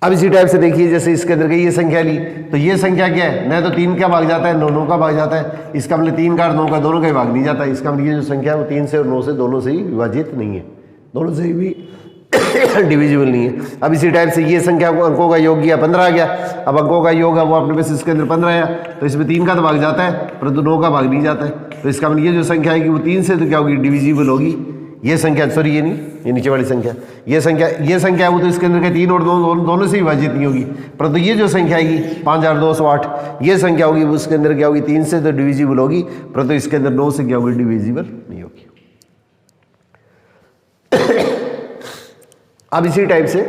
अब इसी टाइप से देखिए जैसे इसके अंदर की ये संख्या ली तो ये संख्या क्या है न तो 3 का भाग जाता है 9 का भाग जाता है, इसका मतलब 3 का और 9 का दोनों का ही भाग नहीं जाता है। इसका मतलब ये जो संख्या है वो 3 से और 9 से दोनों से ही विभाजित नहीं है, दोनों से भी डिविजिबल नहीं है। अब इसी टाइप से ये संख्या को अंकों का योग किया 15 आ गया, अब अंकों का योग है वो अपने पास इसके अंदर 15 आया, तो इसमें 3 का तो भाग जाता है परंतु 9 का भाग नहीं जाता है। तो इसका मतलब ये जो संख्या है कि वो 3 से तो क्या होगी डिविजिबल होगी। ये संख्या सॉरी ये नहीं, ये नीचे वाली संख्या ये संख्या है वो तो इसके अंदर के 3 और 2 दोनों से विभाजित नहीं होगी, परंतु ये जो संख्या आएगी 5208 ये संख्या होगी वो उसके अंदर क्या होगी 3 से तो डिविजिबल होगी, परंतु इसके अंदर 9 से क्या होगी डिविजिबल नहीं होगी। अब इसी टाइप से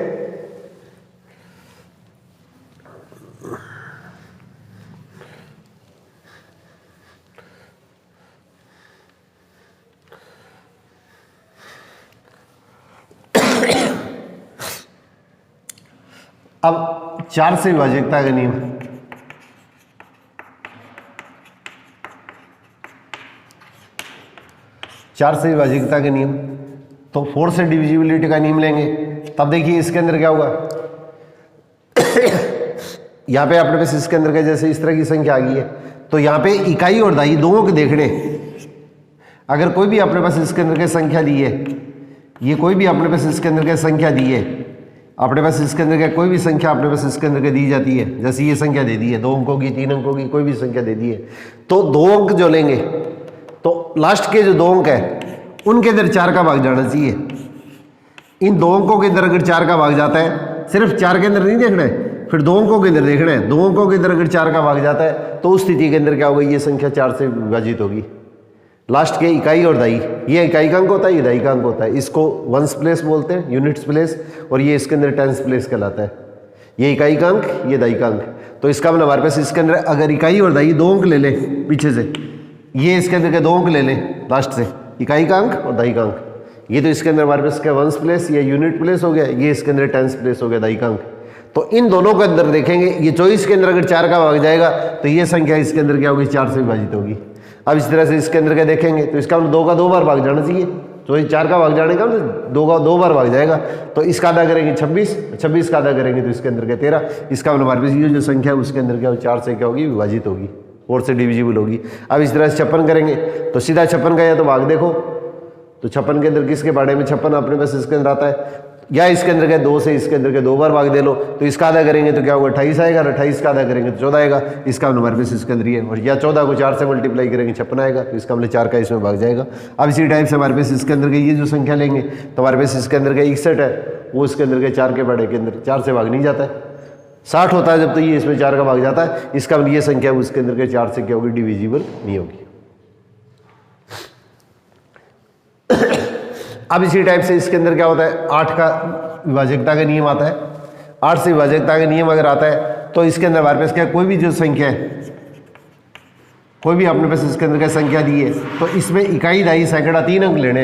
अब 4 से विभाजकता का नियम, चार से विभाजकता का नियम तो 4 से डिविजिबिलिटी का नियम लेंगे। तब देखिए इसके अंदर क्या होगा यहाँ पे अपने पास इसके अंदर का जैसे इस तरह की संख्या आ गई है तो यहाँ पे इकाई और दाई दोनों के देखने, अगर कोई भी अपने पास इसके अंदर की संख्या दी है, ये कोई भी अपने पास इसके अंदर की संख्या दी है, अपने पास इसके अंदर का कोई भी संख्या अपने पास इसके अंदर के दी जाती है, जैसे ये संख्या दे दी है 2 अंकों की 3 अंकों की कोई भी संख्या दे दी है, तो 2 अंक जो लेंगे तो लास्ट के जो 2 अंक है उनके अंदर 4 का भाग जाना चाहिए। इन 2 अंकों के अंदर अगर 4 का भाग जाता है, सिर्फ 4 के अंदर नहीं देखना है, फिर 2 अंकों के अंदर देखना है, 2 अंकों के अंदर अगर 4 का भाग जाता है तो उस स्थिति के अंदर क्या होगा ये संख्या 4 से विभाजित होगी। लास्ट के इकाई और दाई, ये इकाई का अंक होता है ये दाई का अंक होता है, इसको वंस प्लेस बोलते हैं यूनिट्स प्लेस, और ये इसके अंदर टेंस प्लेस कहलाता है। ये इकाई का अंक ये दाई का अंक, तो इसका मतलब हमारे पास इसके अंदर अगर इकाई और दाई 2 अंक ले लें पीछे से, ये इसके अंदर के 2 अंक ले लें लास्ट से, इकाई का अंक और दाई का अंक, ये तो इसके अंदर हमारे पास क्या वंस प्लेस या यूनिट प्लेस हो गया, ये इसके अंदर टेंस प्लेस हो गया दाई का अंक। तो इन दोनों के अंदर देखेंगे ये 24 के अंदर अगर 4 का भाग जाएगा तो ये संख्या इसके अंदर क्या होगी 4 से विभाजित होगी। अब इस तरह से इसके अंदर क्या देखेंगे तो इसका मतलब 2 का 2 बार भाग जाना चाहिए, तो ये 4 का भाग जाने का मतलब 2 का 2 बार भाग जाएगा, तो इसका आधा करेंगे 26, 26 का आधा करेंगे तो इसके अंदर क्या 13, इसका मतलब हमारे पास ये जो संख्या है उसके अंदर क्या 4 से क्या होगी विभाजित होगी, 4 से डिविजिबल होगी। अब इस तरह से 56 करेंगे तो सीधा 56 का या तो भाग देखो तो 56 के अंदर किसके बारे में 56 अपने पास इसके अंदर आता है, या इसके अंदर के 2 से इसके अंदर के 2 बार भाग दे लो तो इसका आधा करेंगे तो क्या होगा 28 आएगा, 28 का आधा करेंगे तो 14 आएगा, इसका हमारे पास इसके अंदर ही है, और या 14 को 4 से मल्टीप्लाई करेंगे 56 आएगा, तो इसका मतलब 4 का इसमें भाग जाएगा। अब इसी टाइप से हमारे पास इसके अंदर के ये जो संख्या लेंगे तो हमारे पास इसके अंदर का 61 है वो इसके अंदर के 4 के बड़े के अंदर 4 से भाग नहीं जाता है, 60 होता है जब, तो ये इसमें 4 का भाग जाता है, इसका मतलब ये संख्या उसके अंदर के 4 से क्या होगी, डिविजिबल नहीं होगी। अब इसी टाइप से इसके अंदर क्या होता है, 8 का विभाजकता का नियम आता है। 8 से विभाजकता का नियम अगर आता है तो इसके अंदर हमारे पास क्या, कोई भी जो संख्या है, कोई भी अपने पास इसके अंदर क्या संख्या दी है, तो इसमें इकाई, दहाई, सैकड़ा 3 अंक लेने,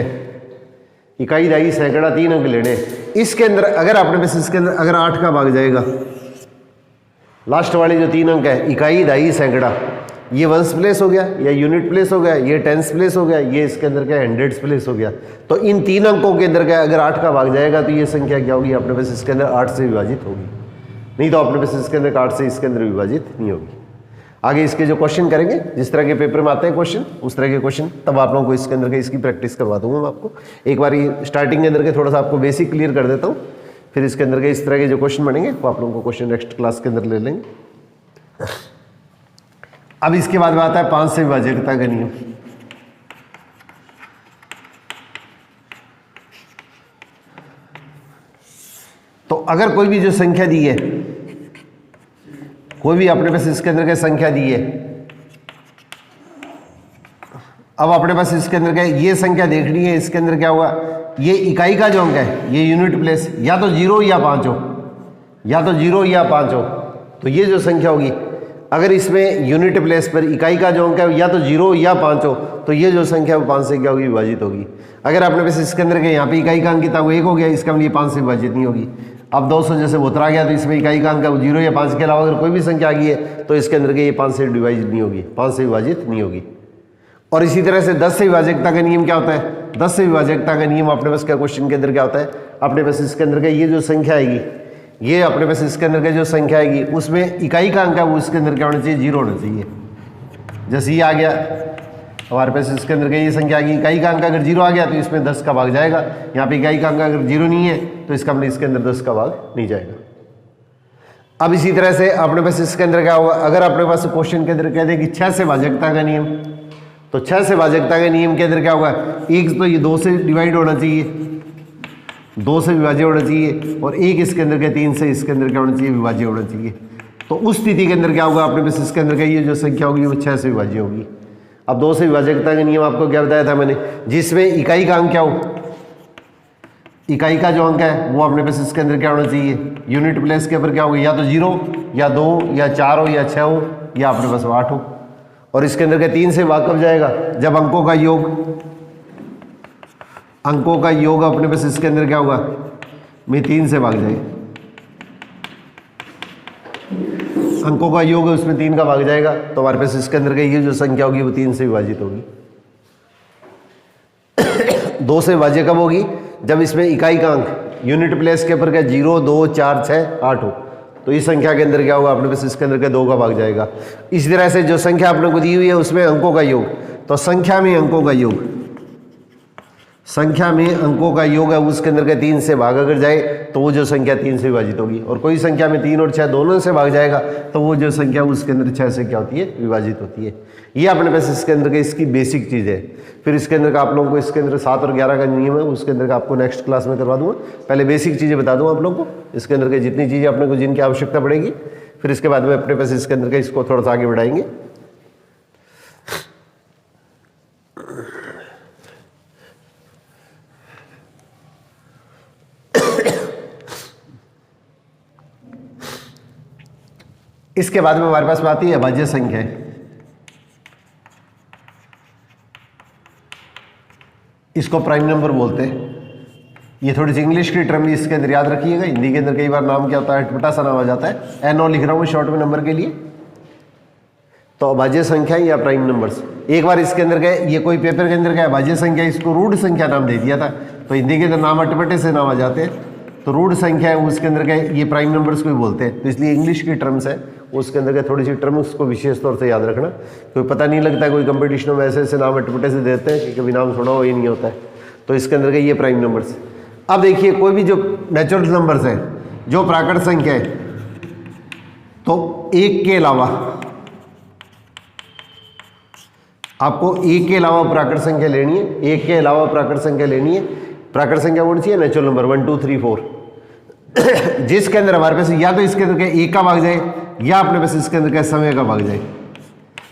इकाई, दहाई, सैकड़ा 3 अंक लेने। इसके अंदर अगर अपने पास इसके अंदर अगर 8 का भाग जाएगा, लास्ट वाले जो 3 अंक है, इकाई, दहाई, सैकड़ा, ये वंस प्लेस हो गया या यूनिट प्लेस हो गया, ये टेंस प्लेस हो गया, ये इसके अंदर क्या हंड्रेड्स प्लेस हो गया। तो इन 3 अंकों के अंदर क्या अगर 8 का भाग जाएगा तो ये संख्या क्या होगी, अपने पास इसके अंदर 8 से विभाजित होगी, नहीं तो अपने पास इसके अंदर 8 से इसके अंदर विभाजित नहीं होगी। आगे इसके जो क्वेश्चन करेंगे, जिस तरह के पेपर में आते हैं क्वेश्चन, उस तरह के क्वेश्चन तब आप लोगों को इसके अंदर के इसकी प्रैक्टिस करवा दूंगा मैं आपको। एक बार स्टार्टिंग के अंदर के थोड़ा सा आपको बेसिक क्लियर कर देता हूँ, फिर इसके अंदर के इस तरह के जो क्वेश्चन बनेंगे वो आप लोगों को क्वेश्चन नेक्स्ट क्लास के अंदर ले लेंगे। अब इसके बाद में आता है 5 से विभाजकता का नियम। तो अगर कोई भी जो संख्या दी है, कोई भी अपने पास इसके अंदर क्या संख्या दी है, अब अपने पास इसके अंदर क्या ये संख्या देखनी है, इसके अंदर क्या हुआ, ये इकाई का जो अंक है, ये यूनिट प्लेस या तो 0 या 5 हो, या तो 0 या 5 हो, तो ये जो संख्या होगी अगर इसमें यूनिट प्लेस पर इकाई का जो अंक है या तो 0 या 5 हो, तो ये जो संख्या वो 5 से क्या होगी, विभाजित होगी। अगर आपने पास इसके अंदर के यहाँ पे इकाई का अंक कितना, वो 1 हो गया, इसका मतलब ये 5 से विभाजित नहीं होगी। अब 200 जैसे उतरा गया तो इसमें इकाई का अंक है वो 0 या 5 के अलावा अगर कोई भी संख्या आ गई है तो इसके अंदर के ये 5 से डिवाइड नहीं होगी, 5 से विभाजित नहीं होगी। और इसी तरह से 10 से विभाजकता का नियम क्या होता है, 10 से विभाजकता का नियम अपने पास क्या क्वेश्चन के अंदर क्या होता है, अपने पास इसके अंदर का ये जो संख्या आएगी, ये अपने पास इसके अंदर का जो संख्या आएगी उसमें इकाई का अंक है वो इसके अंदर क्या होना चाहिए, 0 होना चाहिए। जैसे ये आ गया हमारे पास इसके अंदर का ये संख्या आ गई, इकाई का अंक अगर 0 आ गया तो इसमें 10 का भाग जाएगा, यहाँ पे इकाई का अंक अगर 0 नहीं है तो इसका मतलब इसके अंदर 10 का भाग नहीं जाएगा। अब इसी तरह से अपने पास इसके अंदर क्या होगा, अगर अपने पास क्वेश्चन के अंदर कह दे कि 6 से भाजकता का नियम, तो 6 से भाजकता के नियम के अंदर क्या होगा, एक तो ये 2 से डिवाइड होना चाहिए, 2 से विभाज्य होना चाहिए, और एक इसके अंदर के 3 से इसके अंदर क्या होना चाहिए, विभाज्य होना चाहिए। तो उस स्थिति के अंदर क्या होगा, अपने पास इसके अंदर का ये जो संख्या होगी वो 6 से विभाज्य होगी। अब 2 से विभाजकता का नियम आपको क्या बताया था मैंने, जिसमें इकाई का अंक क्या हो, इकाई का जो अंक है वो अपने पास इसके अंदर क्या होना चाहिए, यूनिट प्लेस के ऊपर क्या होगा, या तो 0 या 2 या 4 हो या 6 हो या अपने पास 8 हो। और इसके अंदर के 3 से भाग कब जाएगा, जब अंकों का योग, अंकों का योग अपने पास इसके अंदर क्या होगा, में 3 से भाग जाएगा, अंकों का योग है उसमें 3 का भाग जाएगा, तो हमारे पास इसके अंदर का ये जो संख्या होगी वो 3 से विभाजित होगी। 2 से विभाज्य कब होगी, जब इसमें इकाई का अंक यूनिट प्लेस के ऊपर क्या 0, 2, 4, 6, 8 हो, तो इस संख्या के अंदर क्या होगा, अपने पास इसके अंदर का 2 का भाग जाएगा। इसी तरह से जो संख्या अपने को दी हुई है उसमें अंकों का योग, तो संख्या में अंकों का योग, संख्या में अंकों का योग है उसके अंदर के 3 से भाग अगर जाए तो वो जो संख्या 3 से विभाजित होगी। और कोई संख्या में 3 और 6 दोनों से भाग जाएगा तो वो जो संख्या उसके अंदर 6 से क्या होती है, विभाजित होती है। ये अपने पास इसके अंदर के इसकी बेसिक चीज़ है। फिर इसके अंदर का आप लोगों को इसके अंदर 7 और 11 का नियम है, उसके अंदर का आपको नेक्स्ट क्लास में करवा दूंगा। पहले बेसिक चीज़ें बता दूँ आप लोगों को, इसके अंदर के जितनी चीज़ें अपने को जिनकी आवश्यकता पड़ेगी, फिर इसके बाद में अपने पास इसके अंदर का इसको थोड़ा सा आगे बढ़ाएंगे। इसके बाद में हमारे पास में आती है अभाज्य संख्या। इसको प्राइम नंबर बोलते हैं। ये थोड़ी सी इंग्लिश की टर्म इसके अंदर याद रखिएगा। हिंदी के अंदर कई बार नाम क्या होता है, अटपटा सा नाम आ जाता है। एनओ लिख रहा हूँ शॉर्ट में नंबर के लिए। तो अभाज्य संख्या या प्राइम नंबर्स, एक बार इसके अंदर गए, ये कोई पेपर के अंदर गया अभाज्य संख्या, इसको रूढ़ संख्या नाम दे दिया था। तो हिंदी के अंदर नाम अटपटे से नाम आ जाते हैं। तो रूढ़ संख्या है उसके अंदर गए, ये प्राइम नंबर्स को भी बोलते हैं। तो इसलिए इंग्लिश की टर्म्स है उसके अंदर थोड़ी सी टर्म उसको विशेष तौर से याद रखना। कोई पता नहीं लगता है, कोई कंपटीशनों में ऐसे ऐसे नाम अटपटे से देते हैं कि कभी नाम सुना हो, ये नहीं होता है। तो इसके अंदर के ये प्राइम नंबर्स। अब देखिए कोई भी जो नेचुरल नंबर्स है, जो प्राकृत संख्या है, तो एक के अलावा आपको एक के अलावा प्राकृत संख्या लेनी है। एक के अलावा प्राकृत संख्या लेनी है। प्राकृत संख्या कौन सी है? Natural number 1 2 3 4। जिसके अंदर हमारे पास या तो इसके अंदर का एक का भाग जाए या अपने पास इसके अंदर का समय का भाग जाए।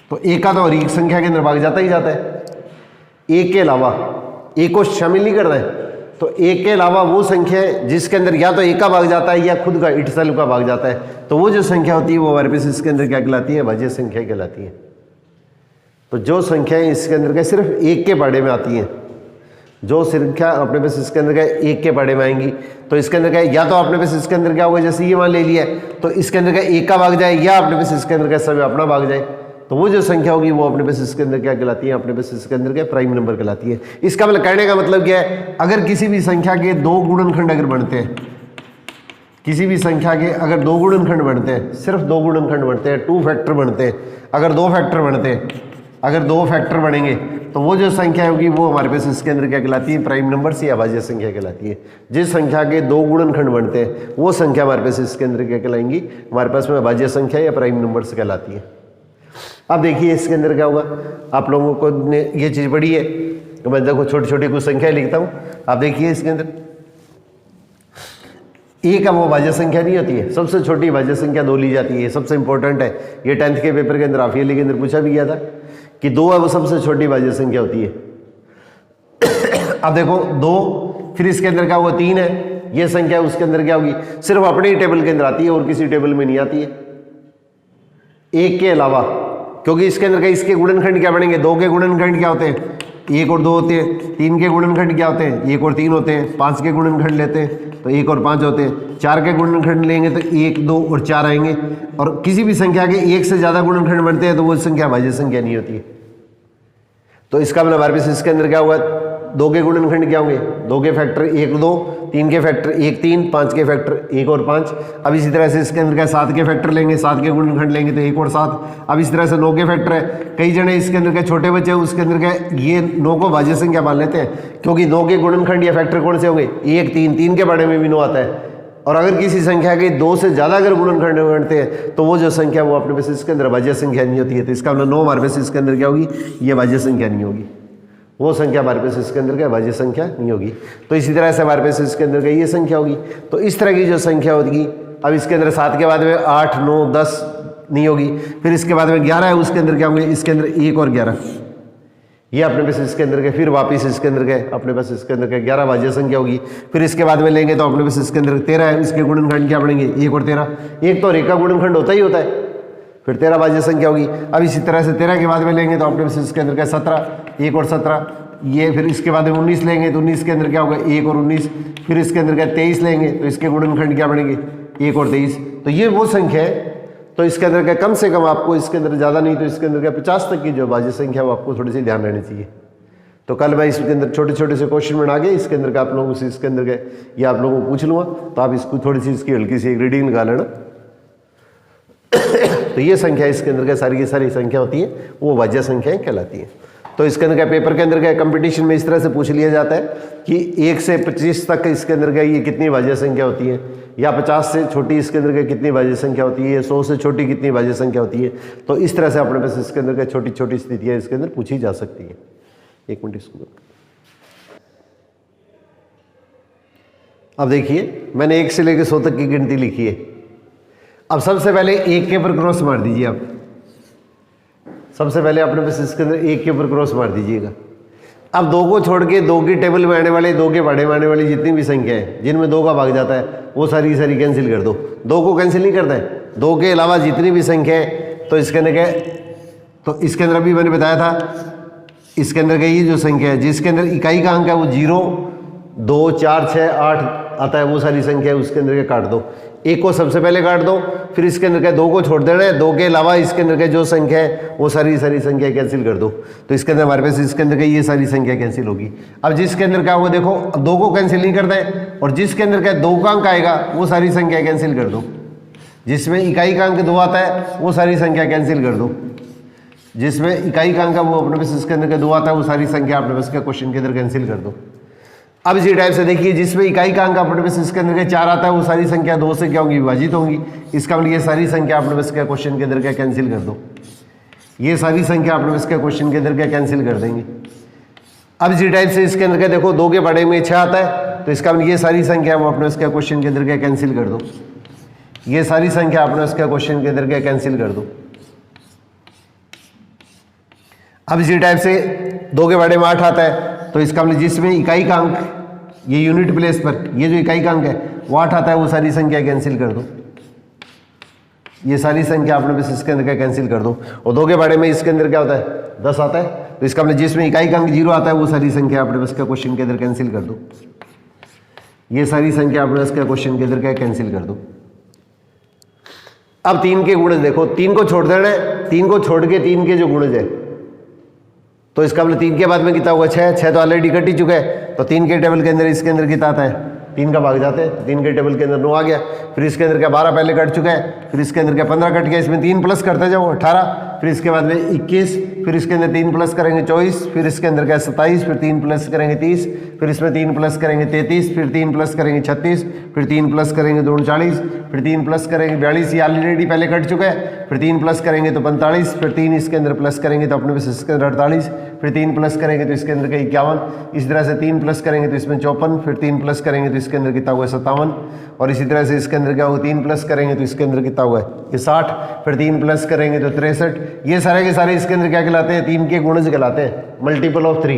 तो एक का तो और एक संख्या के अंदर भाग जाता ही जाता है, एक के अलावा एक को शामिल नहीं करना है। तो एक के अलावा वो संख्या है जिसके अंदर या तो एक का भाग जाता है या खुद का इटसेल्फ का भाग जाता है, तो वो जो संख्या होती है वो हमारे पास इसके अंदर क्या कहलाती है, भाज्य संख्या कहलाती है। तो जो संख्याएं इसके अंदर का सिर्फ एक के पढ़े में आती हैं, जो संख्या अपने पास इसके अंदर का एक के पढ़े में आएंगी, तो इसके अंदर का या तो अपने पास इसके अंदर क्या होगा, जैसे ये मान ले लिया तो इसके अंदर का एक का भाग जाए या अपने पास इसके अंदर का समय अपना भाग जाए, तो वो जो संख्या होगी वो अपने पास इसके अंदर क्या कहलाती है, अपने पास इसके अंदर क्या प्राइम नंबर कहलाती है। इसका मतलब कहने का मतलब क्या है, अगर किसी भी संख्या के दो गुणनखंड अगर बनते हैं, किसी भी संख्या के अगर दो गुणनखंड बनते हैं, सिर्फ दो गुणनखंड बनते हैं, 2 फैक्टर बनते हैं, अगर दो फैक्टर बनते हैं, अगर दो फैक्टर बनेंगे तो वो जो संख्या होगी वो हमारे पास इसके अंदर क्या कहलाती है, प्राइम नंबर से या भाज्य संख्या कहलाती है। जिस संख्या के दो गुणनखंड बनते हैं वो संख्या हमारे पास इसके अंदर क्या कहलाएंगी, हमारे पास में भाज्य संख्या या प्राइम नंबर से कहलाती है। अब देखिए इसके अंदर क्या होगा, आप लोगों को ने ये चीज़ पढ़ी है, तो मैं देखो छोटी छोटी कुछ संख्या लिखता हूँ। आप देखिए इसके अंदर एक वो भाज्य संख्या नहीं होती है, सबसे छोटी भाज्य संख्या 2 ली जाती है, सबसे इंपॉर्टेंट है। ये 10th के पेपर के अंदर हाफियली के अंदर पूछा भी गया था कि 2 है वो सबसे छोटी भाज्य संख्या होती है। अब देखो 2, फिर इसके अंदर क्या हुआ 3 है, ये संख्या उसके अंदर क्या होगी, सिर्फ अपने ही टेबल के अंदर आती है और किसी टेबल में नहीं आती है, एक के अलावा। क्योंकि इसके अंदर का इसके गुणनखंड क्या बनेंगे, 2 के गुणनखंड क्या होते हैं, 1 और 2 होते हैं। 3 के गुणनखंड क्या होते हैं, 1 और 3 होते हैं। 5 के गुणनखंड लेते हैं तो 1 और 5 होते हैं। 4 के गुणनखंड लेंगे तो 1, 2 और 4 आएंगे। और किसी भी संख्या के एक से ज़्यादा गुणनखंड बनते हैं तो वो संख्या भाज्य संख्या नहीं होती है। तो इसका मतलब हमारे पास इसके अंदर क्या हुआ, 2 के गुणनखंड क्या होंगे, 2 के फैक्टर 1, 2, 3 के फैक्टर 1, 3, 5 के फैक्टर 1 और 5। अब इसी तरह से इसके अंदर का 7 के फैक्टर लेंगे, 7 के गुणनखंड लेंगे तो 1 और 7। अब इस तरह से 9 के फैक्टर है। कई जने इसके अंदर के छोटे बच्चे हैं उसके अंदर का ये 9 को भाज्य संख्या मान लेते हैं, क्योंकि 9 के गुणनखंड या फैक्टर कौन से होंगे, 1, 3, 3 के बारे में भी 9 आता है। और अगर किसी संख्या के 2 से ज़्यादा अगर गुणनखंड बनते हैं तो वो जो संख्या वो अपने पास इसके अंदर भाज्य संख्या नहीं होती है। तो इसका मतलब 9 हमारे पास इसके अंदर क्या होगी, ये भाज्य संख्या नहीं होगी, वो संख्या हमारे पास इसके अंदर क्या भाज्य संख्या नहीं होगी। तो इसी तरह से हमारे पास इसके अंदर का ये संख्या होगी। तो इस तरह की जो संख्या होगी, अब इसके अंदर 7 के बाद में 8, 9, 10 नहीं होगी। फिर इसके बाद में 11 है, उसके अंदर क्या होंगे, इसके अंदर 1 और 11, ये अपने पास इसके अंदर के। फिर वापस इसके अंदर के अपने पास इसके अंदर के 11 भाज्य संख्या होगी। फिर इसके बाद में लेंगे तो अपने पास इसके अंदर 13 है, इसके गुणनखंड क्या बनेंगे, 1 और 13। एक तो एक का गुणनखंड होता ही होता है, फिर 13 भाज्य संख्या होगी। अब इसी तरह से 13 के बाद में लेंगे तो अपने पास इसके अंदर का 17, 1 और 17 ये। फिर इसके बाद में 19 लेंगे तो 19 के अंदर क्या होगा, 1 और 19। फिर इसके अंदर का 23 लेंगे तो इसके गुणनखंड क्या बनेंगे, 1 और 23। तो ये वो संख्या है। तो इसके अंदर का कम से कम आपको इसके अंदर ज़्यादा नहीं तो इसके अंदर का 50 तक की जो भाज्य संख्या वो आपको थोड़ी सी ध्यान रहनी चाहिए। तो कल मैं इसके अंदर छोटे छोटे से क्वेश्चन बना के इसके अंदर का आप लोगों से इसके अंदर के ये आप लोगों को पूछ लूँगा, तो आप इसको थोड़ी सी इसकी हल्की सी एक रीडिंग निकाल लेना। तो ये संख्या इसके अंदर का सारी की सारी संख्या होती है वो भाज्य संख्याएं कहलाती हैं। तो इसके अंदर का पेपर के अंदर का कंपटीशन में इस तरह से पूछ लिया जाता है कि 1 से 25 तक इसके अंदर का ये कितनी भाज्य संख्या होती है, या 50 से छोटी इसके अंदर का कितनी भाज्य संख्या होती है, 100 से छोटी कितनी भाज्य संख्या होती है। तो इस तरह से अपने पास इसके अंदर का छोटी छोटी स्थितियाँ इसके अंदर पूछी जा सकती है। एक मिनट इसको। अब देखिए मैंने 1 से लेकर 100 तक की गिनती लिखी है। अब सबसे पहले 1 के ऊपर क्रॉस मार दीजिए। आप सबसे पहले अपने पास इसके अंदर 1 के ऊपर क्रॉस मार दीजिएगा। अब 2 को छोड़ के 2 की टेबल में आने वाले, 2 के भाड़े में आने वाली जितनी भी संख्या है जिनमें 2 का भाग जाता है वो सारी की सारी कैंसिल कर दो। 2 को कैंसिल नहीं करता है, 2 के अलावा जितनी भी संख्या है तो इसके अंदर क्या, तो इसके अंदर अभी मैंने बताया था इसके अंदर का ये जो संख्या है जिसके अंदर इकाई का अंक है वो 0, 2, 4, 6, 8 आता है, वो सारी संख्या है उसके अंदर के काट दो। 1 को सबसे पहले काट दो, फिर इसके अंदर का 2 को छोड़ देना है। 2 के अलावा इसके अंदर का जो संख्या है वो सारी संख्या कैंसिल कर दो। तो इसके अंदर हमारे पास इसके अंदर का ये सारी संख्या कैंसिल होगी। अब जिसके अंदर का होगा देखो, अब 2 को कैंसिल नहीं करना है, और जिसके अंदर का 2 का अंक आएगा वो सारी संख्या कैंसिल कर दो। जिसमें इकाई का अंक 2 आता है वो सारी संख्या कैंसिल कर दो। जिसमें इकाई का अंक वो अपने पास इसके अंदर का 2 आता है वो सारी संख्या अपने पास का क्वेश्चन के अंदर कैंसिल कर दो। अब इसी टाइप से देखिए जिसमें इकाई का अंक अपने पास इसके अंदर का 4 आता है वो सारी संख्या 2 से क्या होंगी, विभाजित होंगी। इसका मतलब ये सारी संख्या अपने पास का क्वेश्चन के अंदर क्या कैंसिल कर दो। ये सारी संख्या अपने पास का क्वेश्चन के अंदर क्या कैंसिल कर देंगे। अब इसी टाइप से इसके अंदर का देखो 2 के बड़े में 6 आता है, तो इसका मतलब ये सारी संख्या वो अपने उसका क्वेश्चन के अंदर क्या कैंसिल कर दो, ये सारी संख्या अपने उसका क्वेश्चन के अंदर क्या कैंसिल कर दो। अब इसी टाइप से 2 के बारे में 8 आता है, तो इसका मतलब जिसमें इकाई का अंक, ये यूनिट प्लेस पर ये जो इकाई का अंक है वो 8 आता है, वो सारी संख्या कैंसिल कर दो, ये सारी संख्या आपने बस इसके अंदर क्या कैंसिल कर दो। और 2 के बारे में इसके अंदर क्या होता है 10 आता है, तो इसका मतलब जिसमें इकाई का अंक 0 आता है वो सारी संख्या आपने बस का क्वेश्चन के अंदर कैंसिल कर दो, ये सारी संख्या आपने बस का क्वेश्चन के अंदर क्या कैंसिल कर दो। अब 3 के गुणज देखो, 3 को छोड़ देना है, 3 को छोड़ के 3 के जो गुणज है, तो इसका मतलब 3 के बाद में कितना होगा 6, 6 तो ऑलरेडी कट ही चुका है, तो 3 के टेबल के अंदर इसके अंदर कितना आता है 3 का भाग जाते हैं, 3 के टेबल के अंदर 9 आ गया, फिर इसके अंदर क्या 12 पहले कट चुका है, फिर इसके अंदर क्या 15 कट गया, इसमें 3 प्लस करते जाओ 18, फिर इसके बाद में 21, फिर इसके अंदर 3 प्लस करेंगे 24, फिर इसके अंदर क्या 27, फिर 3 प्लस करेंगे 30, फिर इसमें 3 प्लस करेंगे 33, फिर 3 प्लस करेंगे 36, फिर 3 प्लस करेंगे 39, फिर 3 प्लस करेंगे 42, ये ऑलरेडी पहले कट चुका है, फिर 3 प्लस करेंगे तो 45, फिर 3 इसके अंदर प्लस करेंगे तो अपने पास इसके अंदर 48, फिर 3 प्लस करेंगे तो इसके अंदर का 51, इस तरह से 3 प्लस करेंगे तो इसमें 54, फिर 3 प्लस करेंगे तो इसके अंदर कितना हुआ 57, और इसी तरह से इसके अंदर क्या होगा 3 प्लस करेंगे तो इसके अंदर कितना हुआ है ये 60, फिर 3 प्लस करेंगे तो 63, ये सारे के सारे इसके अंदर क्या कहलाते हैं 3 के गुणज कहलाते हैं, मल्टीपल ऑफ 3।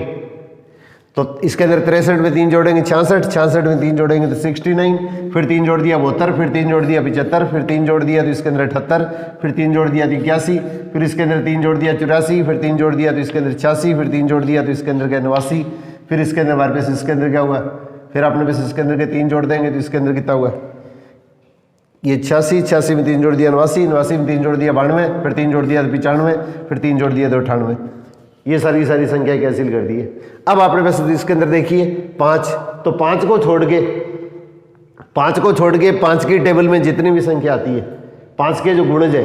तो इसके अंदर 63 में 3 जोड़ेंगे 66, 66 में 3 जोड़ेंगे तो 69, फिर 3 जोड़ दिया 72, फिर 3 जोड़ दिया 75, फिर 3 जोड़ दिया तो इसके अंदर 78, फिर 3 जोड़ दिया तो 81, फिर इसके अंदर 3 जोड़ दिया 84, फिर 3 जोड़ दिया तो इसके अंदर 86, फिर 3 जोड़ दिया तो इसके अंदर क्या 89, फिर इसके अंदर हमारे पास इसके अंदर क्या हुआ, फिर आपने बस इसके अंदर के 3 जोड़ देंगे तो इसके अंदर कितना हुआ ये 86, 86 में 3 जोड़ दिया 89, 89 में 3 जोड़ दिया 92, फिर 3 जोड़ दिया तो 95, फिर 3 जोड़ दिया तो 98, ये सारी संख्या कैंसिल कर दी है। अब आपने बस इसके अंदर देखिए 5, तो 5 को छोड़ के 5 की टेबल में जितनी भी संख्या आती है 5 के जो गुणज है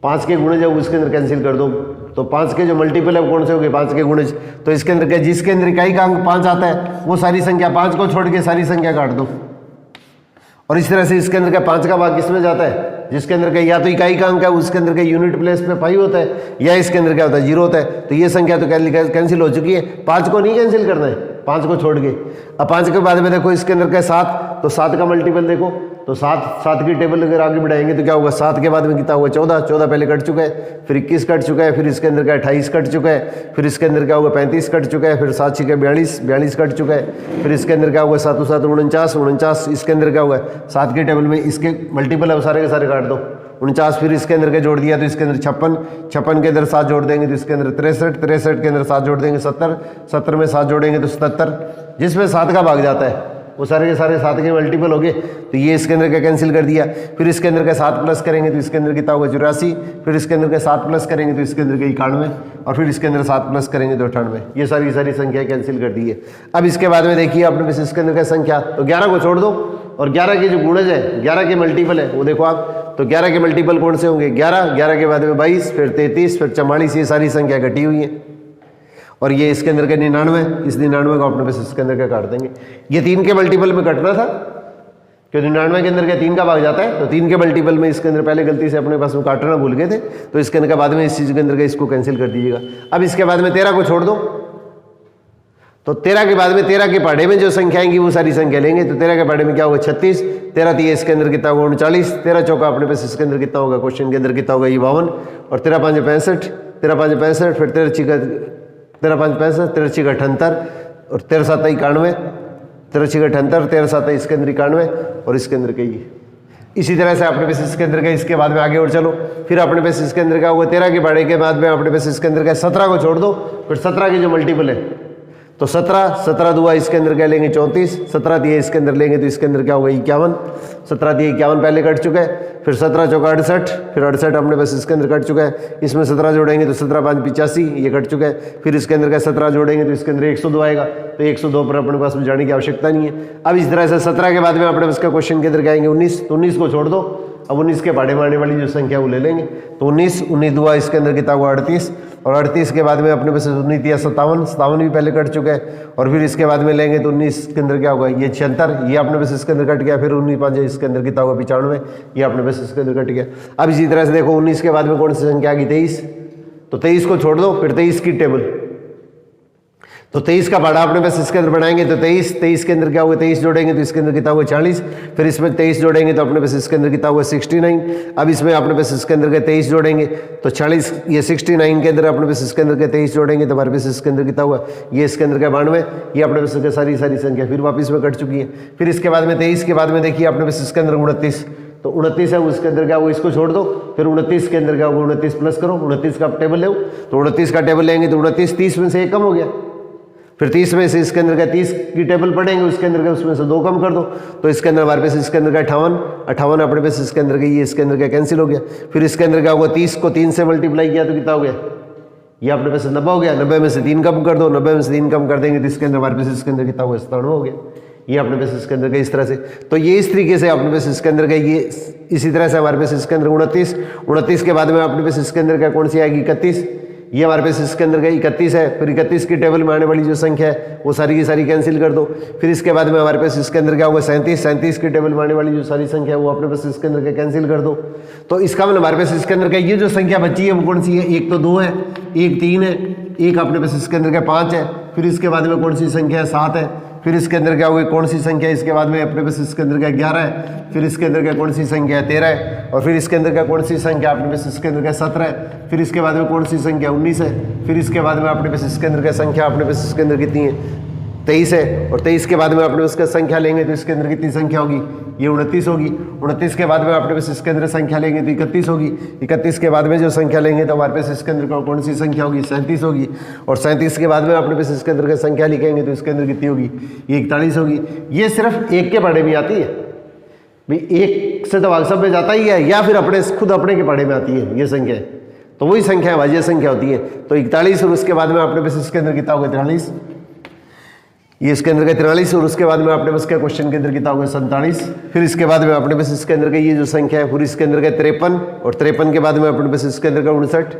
5 के गुणज है वो इसके अंदर कैंसिल कर दो, तो 5 के जो मल्टीपल है कौन से हो गए 5 के गुणज, तो इसके अंदर क्या जिसके अंदर इकाई का अंक 5 आता है वो सारी संख्या 5 को छोड़ के सारी संख्या काट दो, और इस तरह से इसके अंदर का 5 का भाग किसमें जाता है जिसके अंदर का या तो इकाई का अंक है उसके अंदर का यूनिट प्लेस पे 5 होता है, या इसके अंदर क्या होता है 0 होता है, तो ये संख्या तो कैंसिल हो चुकी है, 5 को नहीं कैंसिल करना है 5 को छोड़ के। अब 5 के बाद में देखो इसके अंदर का 7, तो 7 का मल्टीपल देखो, तो 7 की टेबल अगर आगे बढ़ाएंगे तो क्या होगा 7 के बाद में कितना होगा 14, 14 पहले कट चुका है, फिर 21 कट चुका है, फिर इसके अंदर का 28 कट चुका है, फिर इसके अंदर क्या होगा 35 कट चुका है, फिर 7 6 42, 42 कट चुका है, फिर इसके अंदर क्या होगा 7 7 49, 49 इसके अंदर क्या होगा 7 की टेबल में इसके मल्टीपल अब सारे के सारे काट दो 49, फिर इसके अंदर के जोड़ दिया तो इसके अंदर 56, 56 के अंदर 7 जोड़ देंगे तो इसके अंदर 63, 63 के अंदर 7 जोड़ देंगे 70, 70 में 7 जोड़ेंगे तो 77, जिसमें 7 का भाग जाता है वो सारे के सारे 7 के मल्टीपल हो गए, तो ये इसके अंदर का कैंसिल कर दिया। फिर इसके अंदर का 7 प्लस करेंगे तो इसके अंदर कितना होगा 84, फिर इसके अंदर का 7 प्लस करेंगे तो इसके अंदर का 91, और फिर इसके अंदर 7 प्लस करेंगे तो 98, ये सारी संख्या कैंसिल कर दी है। अब इसके बाद में देखिए आपने बस इसके अंदर का संख्या, तो 11 को छोड़ दो और 11 के जो गुणज है 11 के मल्टीपल है वो देखो आप, तो 11 के मल्टीपल कौन से होंगे 11, 11 के बाद में 22, फिर 33, फिर 44, ये सारी संख्या घटी हुई है, और ये इसके अंदर का 99, इस 99 को अपने बस इसके अंदर का काट देंगे, ये 3 के मल्टीपल में कटना था क्योंकि 99 के अंदर क्या 3 का भाग जाता है, तो 3 के मल्टीपल में इसके अंदर पहले गलती से अपने पास में काटना भूल गए थे, तो इसके अंदर का बाद में इस चीज़ के अंदर का इसको कैंसिल कर दीजिएगा। अब इसके बाद में 13 को छोड़ दो, तो 13 के बाद में 13 के पहाड़े में जो संख्या आएंगी वो सारी संख्या लेंगे, तो 13 के पहाड़े में क्या होगा 36, 13 3 इसके अंदर कितना होगा 39, 13 चौका अपने पास इसके अंदर कितना होगा क्वेश्चन के अंदर कितना होगा ये 52, और 13 5 65, 13 5 65, फिर 13 6 65, 13 6 78, और 13 7 91, 13 6 78, 13 7 इसके अंदर 91, और इसके अंदर का ये इसी तरह से अपने बेसिस के अंदर का इसके बाद में आगे और चलो, फिर अपने बेसिस के अंदर का होगा 13 के बाड़े के बाद में अपने बेसिस के अंदर का 17 को छोड़ दो, फिर 17 की जो मल्टीपल है तो 17, 17 दुआ इसके अंदर क्या लेंगे 34, 17 दिए इसके अंदर लेंगे तो इसके अंदर क्या होगा 51, 17 दिए 51 पहले कट चुका है, फिर 17 चौका 68, फिर 68 अपने बस इसके अंदर कट चुका है, इसमें 17 जोड़ेंगे तो 17 5 85 ये कट चुका है, फिर इसके अंदर का 17 जोड़ेंगे तो इसके अंदर 102 आएगा, तो 102 पर अपने पास में जाने की आवश्यकता नहीं है। अब इस तरह से 17 के बाद में अपने इसका क्वेश्चन के अंदर क्या आएंगे 19, तो 19 को छोड़ दो, अब 19 के भाड़े में आने वाली जो संख्या वो ले लेंगे, तो 19 दुआ इसके अंदर कितना हुआ 38, और 38 के बाद में अपने पास 19 दिया 57, 57 भी पहले कट चुका है, और फिर इसके बाद में लेंगे तो 19 के अंदर क्या होगा ये 76, ये अपने पास इसके अंदर कट गया, फिर 19 5 इसके अंदर कितना होगा 95, ये अपने पास इसके अंदर कट गया। अब इसी तरह से देखो 19 के बाद में कौन सी संख्या आ गई 23, तो 23 को छोड़ दो, फिर 23 की टेबल, तो 23 का पहाड़ा अपने पास इसके अंदर बनाएंगे तो 23 के अंदर क्या होगा, 23 जोड़ेंगे तो इसके अंदर कितना होगा 40, फिर इसमें 23 जोड़ेंगे तो अपने पास इसके अंदर कितना होगा 69। अब इसमें अपने पास इसके अंदर के 23 जोड़ेंगे तो 40, ये 69 के अंदर अपने पास इसके अंदर के 23 जोड़ेंगे तो हमारे पास इसके अंदर कितना हुआ, ये इसके अंदर का 92, ये अपने पास सारी संख्या फिर वापस में कट चुकी है। फिर इसके बाद में 23 के बाद में देखिए अपने पास इसके अंदर 29, तो 29 है उसके अंदर क्या होगा, इसको छोड़ दो, फिर 29 के अंदर क्या होगा 29 प्लस करो, 29 का टेबल ले, तो 29 का टेबल लेंगे तो 29 30 में से 1 कम हो गया, फिर 30 में से इसके अंदर का 30 की टेबल पढ़ेंगे उसके अंदर का उसमें से 2 कम कर दो, तो इसके अंदर हमारे पास इसके अंदर का 58 अपने पास इसके अंदर का ये इसके अंदर का कैंसिल हो गया। फिर इसके अंदर क्या होगा, 30 को 3 से मल्टीप्लाई किया तो कितना हो गया, ये अपने पास 90 हो गया, 90 में से 3 कम कर दो, 90 में से 3 कम कर देंगे तो इसके अंदर हमारे पास इसके अंदर कितना होगा 97 हो गया, ये अपने पास इसके अंदर का इस तरह से। तो ये इस तरीके से अपने पास इसके अंदर का ये इसी तरह से हमारे पास इसके अंदर 29 के बाद में अपने पास इसके अंदर का कौन सी आएगी 31, ये हमारे पास इसके अंदर का 31 है, फिर 31 की टेबल में आने वाली जो संख्या है वो सारी की सारी कैंसिल कर दो। फिर इसके बाद में हमारे पास इसके अंदर क्या होगा 37 की टेबल में आने वाली जो सारी संख्या है वो अपने पास इसके अंदर का कैंसिल कर दो। तो इसका मतलब हमारे पास इसके अंदर का ये जो संख्या बची है वो कौन सी है, एक तो 2 है, एक 3 है, एक अपने पास इसके अंदर का 5 है, फिर इसके बाद में कौन सी संख्या है 7 है, फिर इसके अंदर क्या होगी कौन सी संख्या है, इसके बाद में अपने पास इसके अंदर का 11 है, फिर इसके अंदर का कौन सी संख्या है 13 है, और फिर इसके अंदर का कौन सी संख्या अपने पास इसके अंदर का 17 है, फिर इसके बाद में कौन सी संख्या 19 है, फिर इसके बाद में अपने पास इसके अंदर का संख्या अपने पास इसके अंदर कितनी है 23 है, और 23 के बाद में अपने उसका संख्या लेंगे तो इसके अंदर कितनी संख्या होगी, ये 29 होगी। 29 के बाद में अपने पास इसके अंदर संख्या लेंगे तो 31 होगी। 31 के बाद में जो संख्या लेंगे तो हमारे पास इसके अंदर कौन सी संख्या होगी 37 होगी, और 37 के बाद में अपने पास इसके अंदर का संख्या लिखेंगे तो इसके अंदर कितनी होगी, ये 41 होगी। ये सिर्फ एक के पढ़े में आती है भाई, एक से तो वाक्सब में जाता ही है, या फिर अपने खुद अपने के पढ़े में आती है ये संख्या, तो वही संख्या भाज्य संख्या होती है। तो 41 और उसके बाद में अपने पास इसके अंदर कितना होगा 43, ये इसके अंदर का 43, और उसके बाद में अपने पास क्या क्वेश्चन के अंदर कितना होगा 47, फिर इसके बाद में अपने पास इसके अंदर का ये जो संख्या है, फिर इसके अंदर का 53, और 53 के बाद में अपने पास इसके अंदर का 59,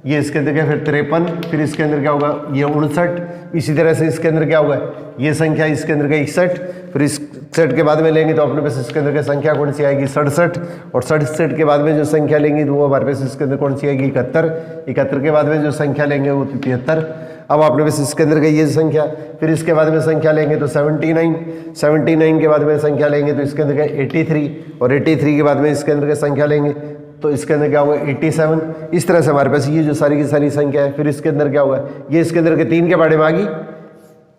ये इसके अंदर का फिर 53, फिर इसके अंदर क्या होगा ये 59, इसी तरह से इसके अंदर क्या होगा ये संख्या इसके अंदर का 61, फिर इस 61 के बाद में लेंगे तो अपने पास इसके अंदर का संख्या कौन सी आएगी 67, और 67 के बाद में जो संख्या लेंगे तो वो हमारे पास इसके अंदर कौन सी आएगी 71, 71 के बाद में जो संख्या लेंगे वो 73। अब अपने पास इसके अंदर का ये संख्या, फिर इसके बाद में संख्या लेंगे तो 79 के बाद में संख्या लेंगे तो इसके अंदर का 83, और 83 के बाद में इसके अंदर का संख्या लेंगे तो इसके अंदर क्या होगा 87। इस तरह से हमारे पास ये जो सारी की सारी संख्या है, फिर इसके अंदर क्या होगा ये इसके अंदर के 3 के बारे में आ गई,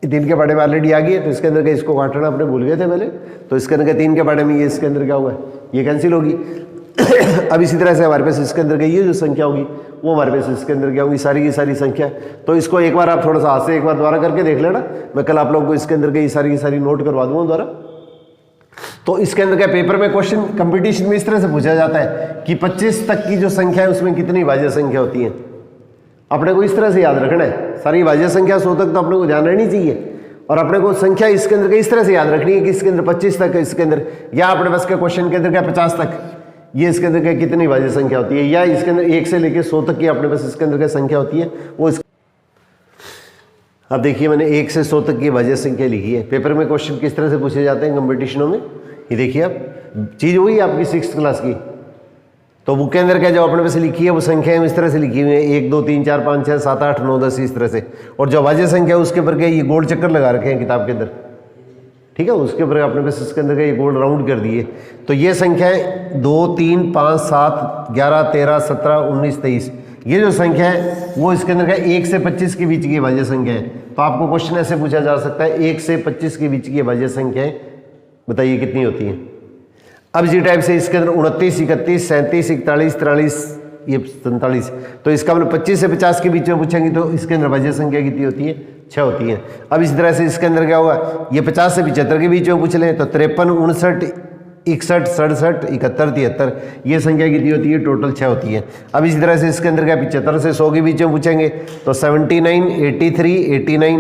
3 के बारे में ऑलरेडी आ गई है, तो इसके अंदर का इसको काटना अपने भूल गए थे पहले, तो इसके अंदर के 3 के बारे में ये इसके अंदर क्या होगा ये कैंसिल होगी। अब इसी तरह से हमारे पास इसके अंदर का ये जो संख्या होगी वो हमारे पास इसके अंदर क्या होगी सारी की सारी संख्या। तो इसको एक बार आप थोड़ा सा हाथ से एक बार दोबारा करके देख लेना, मैं कल आप लोगों को इसके अंदर की सारी की सारी नोट करवा दूंगा दोबारा। तो इसके अंदर का पेपर में क्वेश्चन कंपटीशन में इस तरह से पूछा जाता है कि 25 तक की जो संख्या है उसमें कितनी भाज्य संख्या होती है, अपने को इस तरह से याद रखना है। सारी भाज्य संख्या 100 तक तो अपने को ध्यान रहनी चाहिए, और अपने को संख्या इसके अंदर का इस तरह से याद रखनी है कि इसके अंदर 25 तक, इसके अंदर या अपने पास के क्वेश्चन के अंदर क्या 50 तक, ये इसके अंदर का कितनी भाज्य संख्या होती है, या इसके अंदर 1 से लेकर 100 तक की अपने पास इसके अंदर का संख्या होती है वो अब देखिए मैंने 1 से 100 तक की भाज्य संख्या लिखी है। पेपर में क्वेश्चन किस तरह से पूछे जाते हैं कंपटीशनों में, ये देखिए आप चीज़ हुई आपकी 6th क्लास की, तो बुक के अंदर क्या जो अपने पास लिखी है वो संख्याएं इस तरह से लिखी हुई है 1 2 3 4 5 6 7 8 9 10 इस तरह से, और जो भाज्य संख्या है उसके ऊपर क्या ये गोल चक्कर लगा रखे हैं किताब के अंदर, ठीक है, उसके ऊपर अपने पास इसके अंदर का ये गोल राउंड कर दिए। तो ये संख्याएं 2 3 5 7 11 13 17 19 23, ये जो संख्या है वो इसके अंदर का 1 से 25 के बीच की भाज्य संख्या है। तो आपको क्वेश्चन ऐसे पूछा जा सकता है 1 से 25 के बीच की भाज्य संख्याएं बताइए कितनी होती हैं। अब इसी टाइप से इसके अंदर 29 31 37 41 43 ये 47, तो इसका मतलब 25 से 50 के बीच में पूछेंगे तो इसके अंदर भाज्य संख्या कितनी होती है 6 होती है। अब इस तरह से इसके अंदर क्या होगा ये 50 से 75 के बीच में पूछ लें तो 53 59 61 67 71 73 ये संख्या कितनी होती है टोटल 6 होती है। अब इसी तरह से इसके अंदर क्या 75 से 100 के बीच में पूछेंगे तो 79 83 89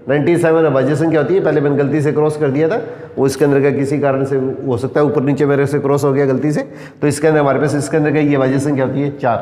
97 भाज्य संख्या होती है। पहले मैंने गलती से क्रॉस कर दिया था, वो इसके अंदर का किसी कारण से हो सकता है ऊपर नीचे मेरे से क्रॉस हो गया गलती से, तो इसके अंदर हमारे पास इसके अंदर का ये भाज्य संख्या होती है 4।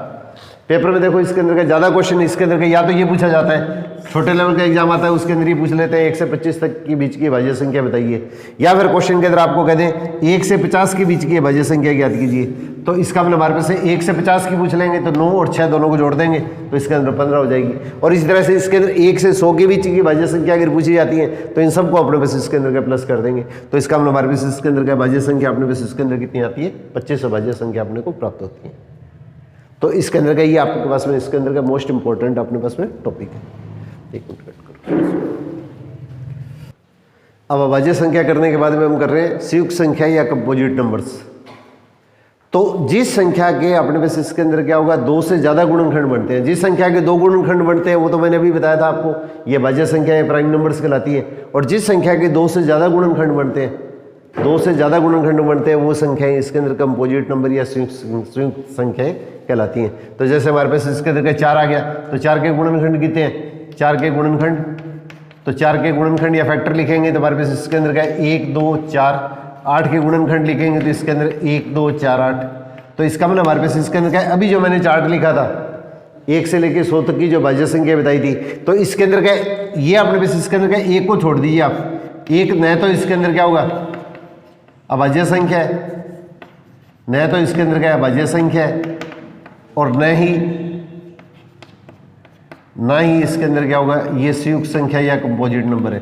पेपर में देखो इसके अंदर का ज़्यादा क्वेश्चन इसके अंदर का या तो ये पूछा जाता है, छोटे लेवल का एग्जाम आता है उसके अंदर ही पूछ लेते हैं 1 से 25 तक की बीच की भाज्य संख्या बताइए, या फिर क्वेश्चन के अंदर आपको कह दें 1 से 50 के बीच की भाज्य संख्या ज्ञात कीजिए। तो इसका मतलब हमारे पास से 1 से 50 की पूछ लेंगे तो 9 और 6 दोनों को जोड़ देंगे तो इसके अंदर 15 हो जाएगी। और इस तरह से इसके अंदर 1 से 100 के बीच की भाज्य संख्या अगर पूछी जाती है तो इन सबको अपने पास इसके अंदर का प्लस कर देंगे। तो इसका मतलब हमारे पास इसके अंदर का भाज्य संख्या अपने पास इसके अंदर कितनी आती है, 2500 भाज्य संख्या अपने को प्राप्त होती है। तो इसके अंदर का ये आपके पास में इसके अंदर का मोस्ट इंपॉर्टेंट अपने पास में टॉपिक है। एक मिनट कट करो। अब अभाज्य संख्या करने के बाद में हम कर रहे हैं संयुक्त संख्या या कंपोजिट नंबर्स। तो जिस संख्या के अपने पास इसके अंदर क्या होगा, 2 से ज्यादा गुणनखंड बनते हैं। जिस संख्या के 2 गुणनखंड बनते हैं वो तो मैंने अभी बताया था आपको, ये भाज्य संख्या या प्राइम नंबर्स कहलाती है। और जिस संख्या के 2 से ज्यादा गुणनखंड बनते हैं, 2 से ज्यादा गुणनखंड बनते हैं वो संख्याएं इसके अंदर कंपोजिट नंबर या संयुक्त संख्याएं कहलाती हैं। तो जैसे हमारे पास इसके अंदर 4 आ गया तो 4 के गुणनखंड कितने हैं, 4 के गुणनखंड, तो 4 के गुणनखंड या फैक्टर लिखेंगे तो हमारे पास इसके अंदर का 1 2 4। 8 के गुणनखंड लिखेंगे तो इसके अंदर 1 2 4 8। तो इसका मतलब हमारे पास इसके अंदर क्या है, अभी जो मैंने चार्ट लिखा था 1 से लेकर 100 तक की जो भाज्य संख्या बताई थी, तो इसके अंदर क्या है, ये अपने पास इसके अंदर क्या है, 1 को छोड़ दीजिए आप। 1 न तो इसके अंदर क्या होगा, अभाज्य संख्या है, न तो इसके अंदर क्या है अभाज्य संख्या है, और न ही इसके अंदर क्या होगा, ये संयुक्त संख्या या कंपोजिट नंबर है।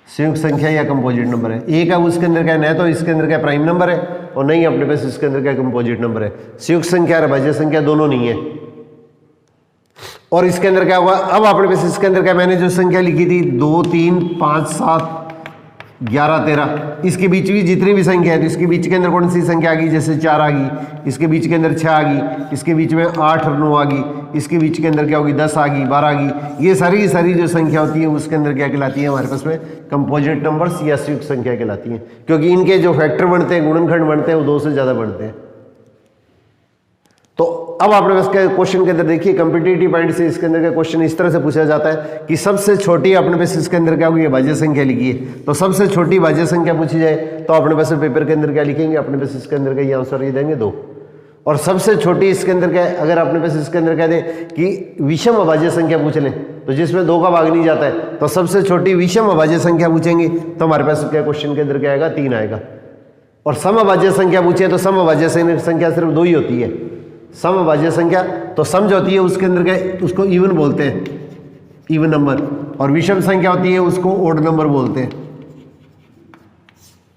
संयुक्त संख्या या कंपोजिट नंबर है। एक है उसके अंदर क्या है, न तो इसके अंदर क्या प्राइम नंबर है और नहीं अपने पास इसके अंदर क्या कंपोजिट नंबर है। संयुक्त संख्या और अभाज्य संख्या दोनों नहीं है। और इसके अंदर क्या होगा, अब अपने पास इसके अंदर क्या, मैंने जो संख्या लिखी थी 2 3 5 7 11 13, इसके बीच भी जितनी भी संख्या है तो इसके बीच के अंदर कौन सी संख्या आ गई, जैसे 4 आ गई, इसके बीच के अंदर 6 आ गई, इसके बीच में 8 और 9 आ गई, इसके बीच के अंदर क्या होगी 10 आ गई, 12 आ गई। ये सारी जो संख्या होती है उसके अंदर क्या कहलाती है हमारे पास में कंपोजिट नंबर्स या संयुक्त संख्या कहलाती है, क्योंकि इनके जो फैक्टर बनते हैं, गुणनखंड बनते हैं, वो 2 से ज्यादा बनते हैं। तो अब आपने बस क्वेश्चन के अंदर देखिए, कॉम्पिटिटिव पॉइंट से इसके अंदर का क्वेश्चन इस तरह से पूछा जाता है कि सबसे छोटी अपने पास इसके अंदर क्या होगी, भाज्य संख्या लिखिए। तो सबसे छोटी भाज्य संख्या पूछी जाए तो अपने पास पेपर के अंदर क्या लिखेंगे, अपने पास इसके अंदर का ये आंसर ये देंगे 2। और सबसे छोटी इसके अंदर क्या है, अगर अपने पास इसके अंदर कह दें कि विषम अभाज्य संख्या पूछ लें तो जिसमें 2 का भाग नहीं जाता है, तो सबसे छोटी विषम अभाज्य संख्या पूछेंगे तो हमारे पास क्या क्वेश्चन के अंदर क्या आएगा, 3 आएगा। और सम अभाज्य संख्या पूछे तो सम अभाज्य संख्या सिर्फ 2 ही होती है। सम अभाज्य संख्या तो सम जो होती है उसके अंदर क्या, उसको इवन बोलते हैं, इवन नंबर। और विषम संख्या होती है उसको ओड नंबर बोलते हैं,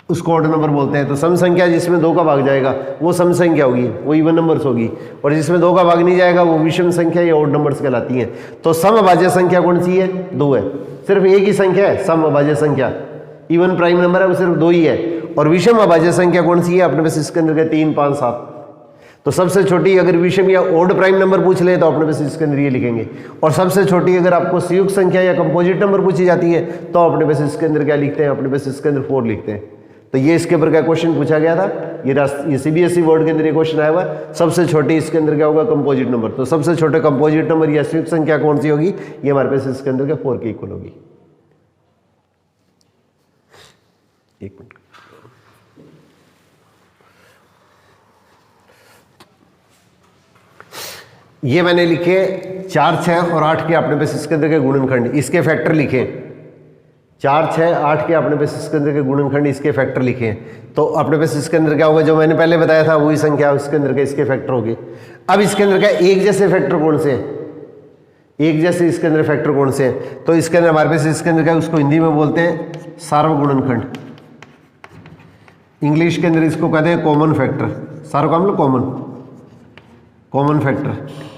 उसको ओड नंबर बोलते हैं। तो सम संख्या जिसमें 2 का भाग जाएगा वो सम संख्या होगी, वो इवन नंबर्स होगी, और जिसमें 2 का भाग नहीं जाएगा वो विषम संख्या या ओड नंबर्स कहलाती हैं। तो सम अभाज्य संख्या कौन सी है, 2 है। सिर्फ एक ही संख्या है सम अभाज्य संख्या, इवन प्राइम नंबर है वो सिर्फ 2 ही है। और विषम अभाज्य संख्या कौन सी है, अपने पास इसके अंदर 3 5 7। तो सबसे छोटी अगर विषम या ओड प्राइम नंबर पूछ ले तो अपने पास इसके अंदर ये लिखेंगे। और सबसे छोटी अगर आपको संयुक्त संख्या या कंपोजिट नंबर पूछी जाती है तो अपने पास इसके अंदर क्या लिखते हैं, अपने पास इसके अंदर 4 लिखते हैं। तो ये इसके ऊपर क्या क्वेश्चन पूछा गया था, ये सीबीएसई बोर्ड के अंदर ये क्वेश्चन आया हुआ है। सबसे छोटी इसके अंदर क्या होगा, कंपोजिट नंबर। तो सबसे छोटे कंपोजिट नंबर या संयुक्त संख्या कौन सी होगी, ये हमारे पास इसके अंदर क्या 4 के इक्वल होगी। एक मिनट, ये मैंने लिखे 4 6 और 8 के अपने पास इसके अंदर के गुणनखंड, इसके फैक्टर लिखे। 4 6 8 के अपने पास इसके अंदर के गुणनखंड, इसके फैक्टर लिखे। तो अपने पास इसके अंदर क्या होगा, जो मैंने पहले बताया था वही संख्या उसके अंदर के इसके फैक्टर होगी। अब इसके अंदर क्या एक जैसे फैक्टर कौन से हैं, एक जैसे इसके अंदर फैक्टर कौन से हैं, तो इसके अंदर हमारे पास इसके अंदर क्या, उसको हिंदी में बोलते हैं सार्वगुणनखंड, इंग्लिश के अंदर इसको कहते हैं कॉमन फैक्टर। सार्व का मतलब कॉमन फैक्टर।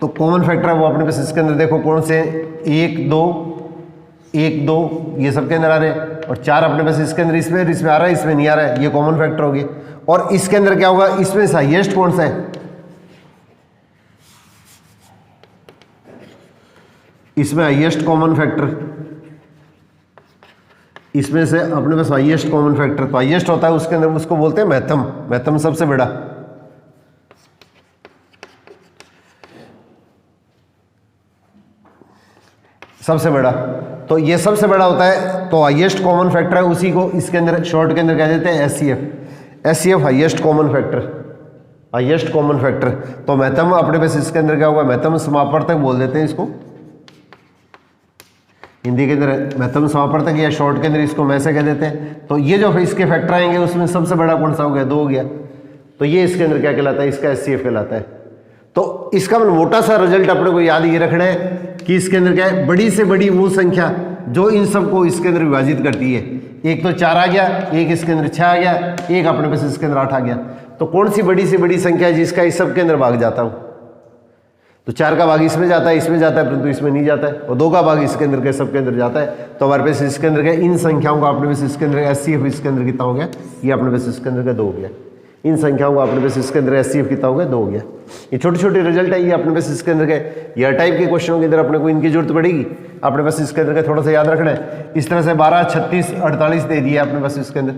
तो कॉमन फैक्टर है वो अपने पास इसके अंदर देखो कौन से, 1 2 1 2 ये सबके अंदर आ रहे हैं, और 4 अपने पास इसके अंदर इसमें आ रहा है, इसमें नहीं आ रहा है, ये कॉमन फैक्टर हो गए। और इसके अंदर क्या होगा, इसमें से हाईएस्ट कौन सा है, इसमें हाईएस्ट कॉमन फैक्टर, इसमें से अपने पास हाईएस्ट कॉमन फैक्टर, तो हाईएस्ट होता है उसके अंदर उसको बोलते हैं महत्तम सबसे बड़ा। सबसे बड़ा, तो ये सबसे बड़ा होता है, तो हाईएस्ट कॉमन फैक्टर है, उसी को इसके अंदर शॉर्ट के अंदर कह देते हैं एचसीएफ, हाईएस्ट कॉमन फैक्टर। तो महत्तम अपने पास इसके अंदर क्या होगा, महत्तम समापवर्तक बोल देते हैं इसको, हिंदी के अंदर महत्तम समापवर्तक या शॉर्ट के अंदर इसको मैं से कह देते हैं। तो ये जो इसके फैक्टर आएंगे उसमें सबसे बड़ा कौन सा हो गया, 2 हो गया। तो ये इसके अंदर क्या कहलाता है, इसका HCF कहलाता है। तो इसका मोटा सा रिजल्ट अपने को याद ये रखना है कि इसके अंदर क्या है, बड़ी से बड़ी वो संख्या जो इन सबको इसके अंदर विभाजित करती है। एक तो 4 आ गया, एक इसके अंदर 6 आ गया, एक अपने पास इसके अंदर 8 आ गया। तो कौन सी बड़ी से बड़ी संख्या है जिसका इस सब के अंदर भाग जाता हूँ? तो 4 का भाग इसमें जाता है, इसमें जाता है, परंतु इसमें नहीं जाता है। और 2 का भाग इसके अंदर के सब के अंदर जाता है। तो हमारे पास इसके अंदर क्या, इन संख्याओं का अपने पास इसके अंदर HCF इसके अंदर कितना हो गया, ये अपने पास इसके अंदर का 2 हो गया। इन संख्याओं का अपने पास इसके अंदर HCF कितना हो गया, 2 हो गया। ये छोटे छोटे रिजल्ट है, ये अपने पास इसके अंदर के यह टाइप के क्वेश्चनों के अंदर अपने को इनकी जरूरत पड़ेगी। अपने पास इसके अंदर का थोड़ा सा याद रखना है। इस तरह से 12, 36, 48 दे दिया अपने पास इसके अंदर,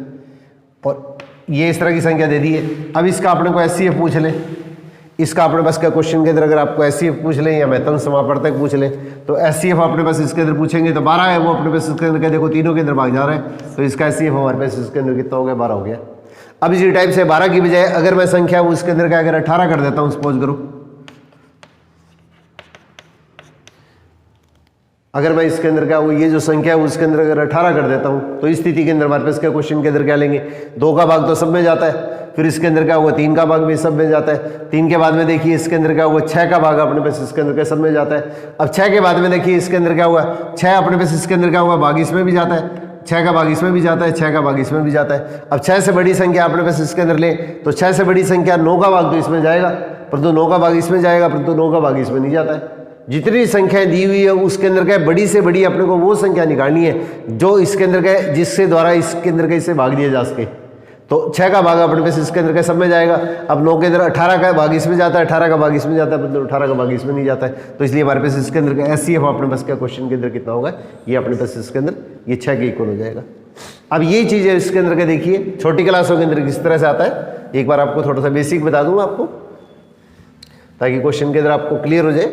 और ये इस तरह की संख्या दे दी है। अब इसका अपने को HCF पूछ लें। इसका अपने पास का क्वेश्चन के अंदर अगर आपको HCF पूछ लें या महत्तम समापवर्तक पूछ लें, तो HCF अपने पास इसके अंदर पूछेंगे तो 12 है, वो अपने पास इसके अंदर क्या, देखो तीनों के अंदर भाग जा रहा है। तो इसका HCF हमारे पास इसके अंदर कितना हो गया, 12 हो गया। अब इसी टाइप से 12 की बजाय अगर मैं संख्या उसके अंदर क्या, अगर 18 कर देता हूँ, सपोज करो, अगर मैं इसके अंदर क्या, वो ये जो संख्या है उसके अंदर अगर 18 कर देता हूँ, तो इस स्थिति के अंदर हमारे पास क्या, क्वेश्चन के अंदर क्या लेंगे, 2 का भाग तो सब में जाता है, फिर इसके अंदर क्या हुआ, 3 का भाग भी सब में जाता है। 3 के बाद में देखिए इसके अंदर क्या हुआ, 6 का भाग अपने पास इसके अंदर क्या, सब में जाता है। अब 6 के बाद में देखिए इसके अंदर क्या हुआ, 6 अपने पास इसके अंदर क्या हुआ, भाग इसमें भी जाता है, 6 का भाग इसमें भी जाता है, 6 का भाग इसमें भी जाता है। अब 6 से बड़ी संख्या अपने पास इसके अंदर ले, तो 6 से बड़ी संख्या 9 का भाग तो इसमें जाएगा, परंतु 9 का भाग इसमें जाएगा, परंतु 9 का भाग इसमें नहीं जाता है। जितनी संख्याएं दी हुई है उसके अंदर क्या, बड़ी से बड़ी अपने को वो संख्या निकालनी है जो इसके अंदर क्या, जिससे द्वारा इसके अंदर का इससे भाग दिया जा सके। तो 6 का भाग अपने पास इसके अंदर का सब में जाएगा। अब 9 के अंदर 18 का भाग इसमें जाता है, 18 का भाग इसमें जाता है, परंतु 18 का भाग इसमें नहीं जाता है। तो इसलिए हमारे पास इसके अंदर का HCF अपने पास क्या, क्वेश्चन के अंदर कितना होगा, ये अपने पास इसके अंदर ये 6 के इक्वल हो जाएगा। अब ये चीज़ है इसके अंदर का, देखिए छोटी क्लासों के अंदर किस तरह से आता है, एक बार आपको थोड़ा सा बेसिक बता दूंगा आपको, ताकि क्वेश्चन के अंदर आपको क्लियर हो जाए।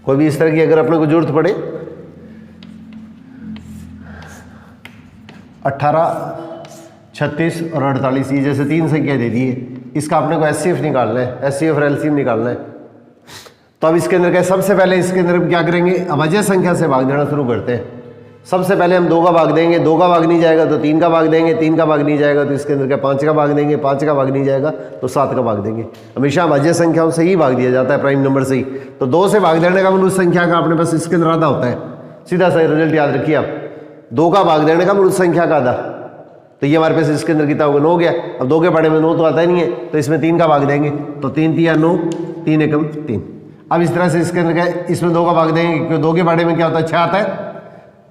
कोई भी इस तरह की अगर अपने को जरूरत पड़े, 18, 36 और 48 ये जैसे 3 संख्या दे दी है, इसका अपने को HCF निकालना है, HCF और LCM निकालना है। तो अब इसके अंदर क्या, सबसे पहले इसके अंदर हम क्या करेंगे, अभाज्य संख्या से भाग देना शुरू करते हैं। सबसे पहले हम 2 का भाग देंगे, 2 का भाग नहीं जाएगा तो 3 का भाग देंगे, 3 का भाग नहीं जाएगा तो इसके अंदर क्या 5 का भाग देंगे, 5 का भाग नहीं जाएगा तो 7 का भाग देंगे। हमेशा अभाज्य संख्याओं से ही भाग दिया जाता है, प्राइम नंबर से ही। तो 2 से भाग देने का मतलब उस संख्या का अपने पास इसके अंदर आधा होता है, सीधा सा रिजल्ट याद रखिए आप। 2 का भाग देने का मतलब उस संख्या का आधा, तो ये हमारे पास इसके अंदर कितना होगा, 9 हो गया। अब 2 के बारे में 9 तो आता ही नहीं है, तो इसमें 3 का भाग देंगे, तो 3 3 9, 3 एकम 3। अब इस तरह से इसके अंदर क्या, इसमें 2 का भाग देंगे, क्योंकि 2 के बारे में क्या होता है, 6 आता है,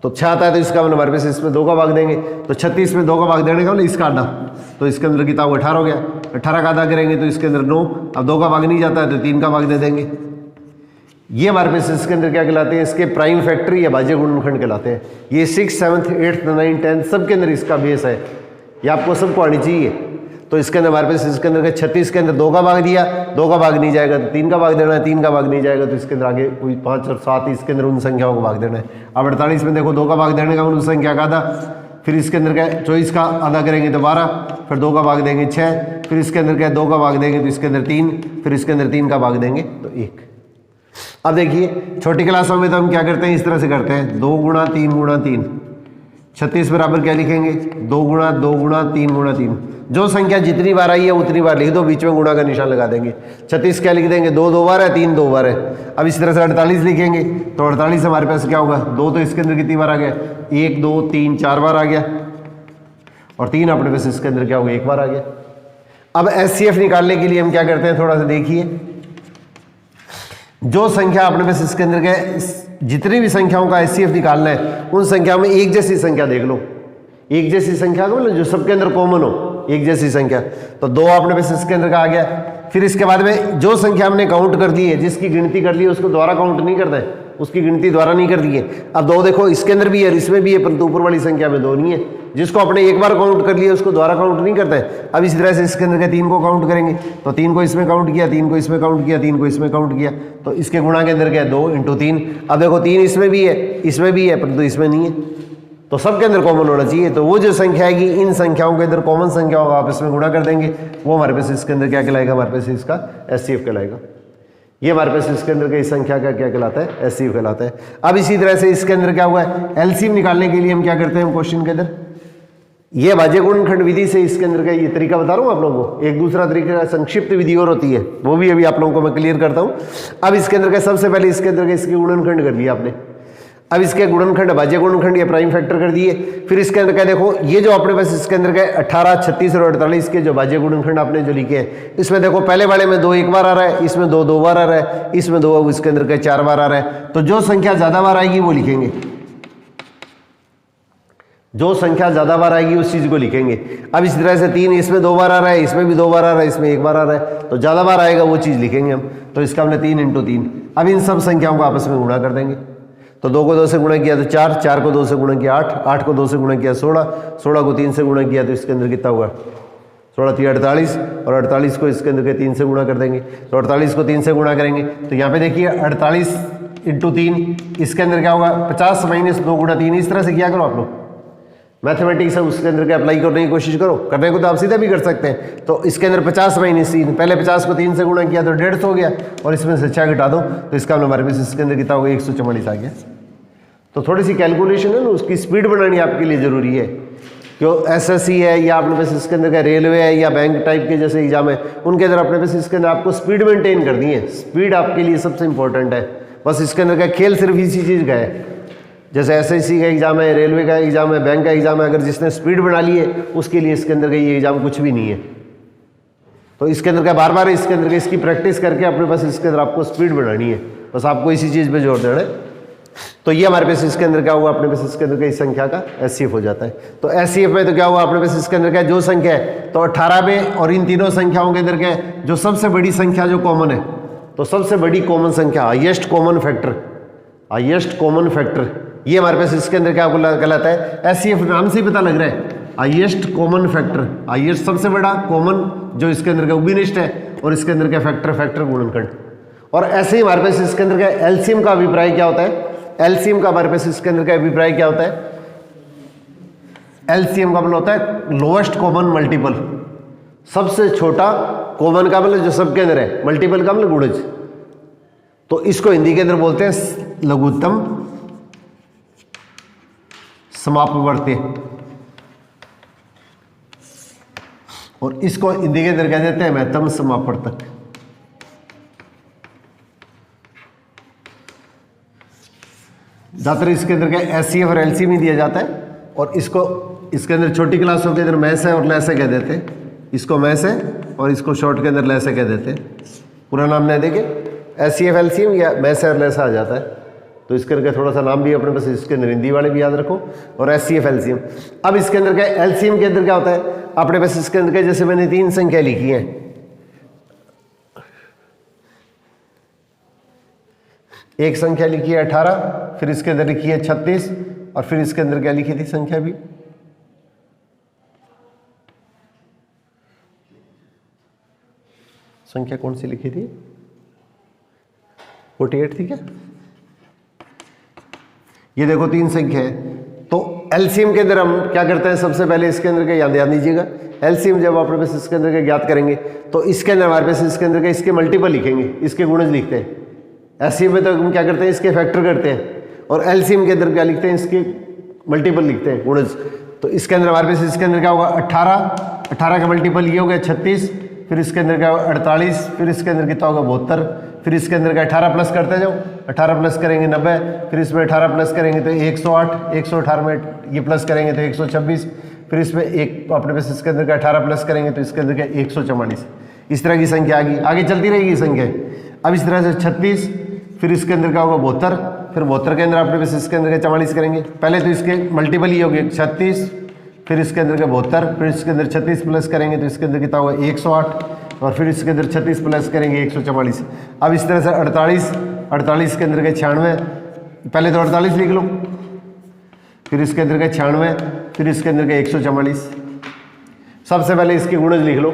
तो 6 आता है, तो इसका मतलब हमारे पास इसमें 2 का भाग देंगे, तो 36 में 2 का भाग देने का मतलब इसका आधा, तो इसके अंदर कितना होगा, 18 हो गया। 18 का आधा करेंगे तो इसके अंदर 9, अब 2 का भाग नहीं जाता है तो 3 का भाग दे देंगे। ये हमारे पास इसके अंदर क्या कहलाते हैं, इसके प्राइम फैक्टर या भाज्य गुणनखंड कहलाते हैं। ये 6, 7, 8, 9, 10 सब के अंदर इसका बेस है, ये आपको सबको आनी चाहिए। तो इसके अंदर हमारे पास इसके अंदर 36 के अंदर 2 का भाग दिया, 2 का भाग नहीं जाएगा तो 3 का भाग देना है, 3 का भाग नहीं जाएगा तो इसके अंदर आगे कोई 5 और 7 इसके अंदर उन संख्याओं को भाग देना है। अब 48 में देखो 2 का भाग देने का उन संख्या का आधा, फिर इसके अंदर क्या 24 का आधा करेंगे तो 12, फिर 2 का भाग देंगे 6, फिर इसके अंदर क्या 2 का भाग देंगे तो इसके अंदर 3, फिर इसके अंदर 3 का भाग देंगे तो 1। अब देखिए छोटी क्लासों में तो हम क्या करते हैं, इस तरह से करते हैं, 2 गुणा 3 गुणा 3, 36 बराबर क्या लिखेंगे, 2 गुणा 2 गुणा 3 गुणा 3। जो संख्या जितनी बार आई है उतनी बार लिख दो, बीच में गुणा का निशान लगा देंगे। 36 क्या लिख देंगे, 2 2 बार है, 3 2 बार है। अब इस तरह से 48 लिखेंगे, तो 48 हमारे पास क्या होगा, 2 तो इसके अंदर कितनी बार आ गया, 1 2 3 4 बार आ गया, और 3 अपने पास इसके अंदर क्या होगा, 1 बार आ गया। अब HCF निकालने के लिए हम क्या करते हैं, थोड़ा सा देखिए, जो संख्या अपने पास इसके अंदर क्या, जितनी भी संख्याओं का HCF निकालना है उन संख्याओं में एक जैसी संख्या देख लो। एक जैसी संख्या को मतलब जो सबके अंदर कॉमन हो, एक जैसी संख्या। तो 2 अपने पास इसके अंदर का आ गया। फिर इसके बाद में जो संख्या हमने काउंट कर दी है, जिसकी गिनती कर ली है, उसको दोबारा काउंट नहीं करता है, उसकी गिनती द्वारा नहीं कर दी है। अब 2 देखो इसके अंदर भी है, इसमें भी है, परंतु ऊपर वाली संख्या में 2 नहीं है। जिसको अपने एक बार काउंट कर लिया उसको दोबारा काउंट नहीं करता है। अब इसी तरह से इसके अंदर के 3 को काउंट करेंगे, तो 3 को इसमें काउंट किया, 3 को इसमें काउंट किया, 3 को इसमें काउंट किया, तो इसके गुणा के अंदर क्या है, 2 × 3। अब देखो 3 इसमें भी है, इसमें भी है, परंतु इसमें नहीं है, तो सबके अंदर कॉमन होना चाहिए। तो वो जो संख्या आएगी, इन संख्याओं के अंदर कॉमन संख्या होगा, आप इसमें गुणा कर देंगे, वो हमारे पास इसके अंदर क्या कहलाएगा, हमारे पास इसका HCF कहलाएगा। ये हमारे पास इसके अंदर की संख्या का क्या कहलाता है, HCF कहलाता है। अब इसी तरह से इसके अंदर क्या हुआ है, LCM निकालने के लिए हम क्या करते हैं, क्वेश्चन के अंदर ये भाज्य गुणनखंड विधि से इसके अंदर का ये तरीका बता रहा हूँ आप लोगों को। एक दूसरा तरीका संक्षिप्त विधि और होती है, वो भी अभी आप लोगों को मैं क्लियर करता हूँ। अब इसके अंदर का सबसे पहले इसके अंदर का इसके गुणनखंड कर लिया आपने। अब इसके गुणनखंड भाज्य गुणनखंड या प्राइम फैक्टर कर दिए। फिर इसके अंदर का देखो ये जो अपने पास इसके अंदर का 18, 36 और 48 के जो भाज्य गुणनखंड आपने जो लिखे हैं, इसमें देखो पहले वाले में 2 एक बार आ रहा है, इसमें 2 2 बार आ रहा है, इसमें 2 इसके अंदर का 4 बार आ रहा है। तो जो संख्या ज्यादा बार आएगी वो लिखेंगे, जो संख्या ज्यादा बार आएगी उस चीज को लिखेंगे। अब इस तरह से 3 इसमें 2 बार आ रहा है, इसमें भी 2 बार आ रहा है, इसमें 1 बार आ रहा है, तो ज्यादा बार आएगा वो चीज लिखेंगे हम। तो इसका हमने 3 × 3। अब इन सब संख्याओं को आपस में गुणा कर देंगे। तो 2 को 2 से गुणा किया तो 4, 4 को 2 से गुणा किया 8, 8 को 2 से गुणा किया 16, 16 को 3 से गुणा किया तो इसके अंदर कितना हुआ 16 3 48, और 48 को इसके अंदर के 3 से गुणा कर देंगे। तो 48 को 3 से गुणा करेंगे तो यहाँ पे देखिए 48 × 3 इसके अंदर क्या होगा 50 - 2 × 3। इस तरह से किया करो आप लोग मैथमेटिक्स है उसके अंदर के अप्लाई करने की कोशिश करो। करने को तो आप सीधा भी कर सकते हैं। तो इसके अंदर 50 - 3, पहले 50 को 3 से गुणा किया तो 150 हो गया, और इसमें से 6 घटा दो तो इसका हमारे पास इसके अंदर कितना होगा 144 आ गया। तो थोड़ी सी कैलकुलेशन है ना, उसकी स्पीड बनानी आपके लिए जरूरी है। क्यों SSC है या अपने पास इसके अंदर का रेलवे है या बैंक टाइप के जैसे एग्जाम है, उनके अंदर अपने पास इसके अंदर आपको स्पीड मेंटेन करनी है। स्पीड आपके लिए सबसे इंपॉर्टेंट है। बस इसके अंदर का खेल सिर्फ इसी चीज़ का है। जैसे SSC का एग्जाम है, रेलवे का एग्जाम है, बैंक का एग्जाम है, अगर जिसने स्पीड बना ली है उसके लिए इसके अंदर का ये एग्जाम कुछ भी नहीं है। तो इसके अंदर का बार बार इसके अंदर का इसकी प्रैक्टिस करके अपने पास इसके अंदर आपको स्पीड बनानी है। बस आपको इसी चीज़ पे जोर देना है। तो ये हमारे पास इसके अंदर क्या हुआ अपने पास इसके अंदर का इस संख्या का SCF हो जाता है। तो SCF में तो क्या हुआ अपने पास इसके अंदर का जो संख्या है तो 18 में, और इन तीनों संख्याओं के अंदर क्या है जो सबसे बड़ी संख्या जो कॉमन है, तो सबसे बड़ी कॉमन संख्या highest common factor, highest common factor ये हमारे पास इसके अंदर क्या कहलाता है SCF। नाम से ही पता लग रहा है हाईएस्ट कॉमन फैक्टर, हाईएस्ट सबसे बड़ा कॉमन जो इसके अंदर का उबिनिष्ट है, और इसके अंदर का फैक्टर गुणनखंड। और ऐसे ही हमारे पास इसके अंदर का एलसीएम का अभिप्राय क्या होता है, एलसीएम का हमारे पास इसके अंदर का अभिप्राय क्या होता है, एलसीएम का मतलब होता है लोएस्ट कॉमन मल्टीपल, सबसे छोटा, कॉमन का मतलब जो सबके अंदर है, मल्टीपल का मतलब गुणज। तो इसको हिंदी के अंदर बोलते हैं लघुत्तम समापवर्ती, और इसको हिंदी के अंदर कह देते हैं महत्तम समापवर्तक। ज्यादातर इसके अंदर क्या SCF और LCM ही दिया जाता है, और इसको इसके अंदर छोटी क्लासों के अंदर मैस है और लैसे कह देते हैं। इसको मैस है और इसको शॉर्ट के अंदर लैसे कह देते हैं। पूरा नाम नहीं देंगे SCF LCM या मैस है और लैसा आ जाता है। तो इसके अंदर थोड़ा सा नाम भी अपने पास इसके अंदर हिंदी वाले भी याद रखो, और SCF LCM। अब इसके अंदर क्या LCM के अंदर क्या होता है अपने पास इसके अंदर जैसे मैंने 3 संख्या लिखी है, एक संख्या लिखी है 18, फिर इसके अंदर लिखी है 36, और फिर इसके अंदर क्या लिखी थी संख्या भी, संख्या कौन सी लिखी थी 48 थी क्या, ये देखो 3 संख्या है। तो एलसीएम के अंदर हम क्या करते हैं सबसे पहले इसके अंदर का याद दीजिएगा। एलसीएम जब अपने पास इसके अंदर का ज्ञात करेंगे तो इसके अंदर हमारे पास इसके अंदर का इसके मल्टीपल लिखेंगे, इसके गुणज लिखते हैं। एलसीएम में तो हम क्या करते हैं इसके फैक्टर करते हैं, और एलसीएम के अंदर क्या लिखते हैं इसके मल्टीपल लिखते हैं गुणज। तो इसके अंदर हमारे पास इसके अंदर क्या होगा 18 का मल्टीपल ये हो गया 36, फिर इसके अंदर क्या होगा 48, फिर इसके अंदर कितना होगा 72, फिर इसके अंदर का 18 प्लस करते जाओ, 18 प्लस करेंगे 90, फिर इसमें 18 प्लस करेंगे तो 108, 118 में ये प्लस करेंगे तो 126, फिर इसमें एक अपने पास इसके अंदर का 18 प्लस करेंगे तो इसके अंदर का 144। इस तरह की संख्या आगे चलती रहेगी संख्या। अब इस तरह से 36, फिर इसके अंदर का होगा 72, फिर 72 के अंदर अपने पास इसके अंदर का 44 करेंगे। पहले तो इसके मल्टीपल ही हो गए 36, फिर इसके अंदर का 72, फिर इसके अंदर 36 प्लस करेंगे तो इसके अंदर कितना होगा 108, और फिर इसके अंदर 36 प्लस करेंगे 144। अब इस तरह से 48 के अंदर का 96, पहले तो 48 लिख लो, फिर इसके अंदर का 96, फिर इसके अंदर का 144। सबसे पहले इसके गुणज लिख लो,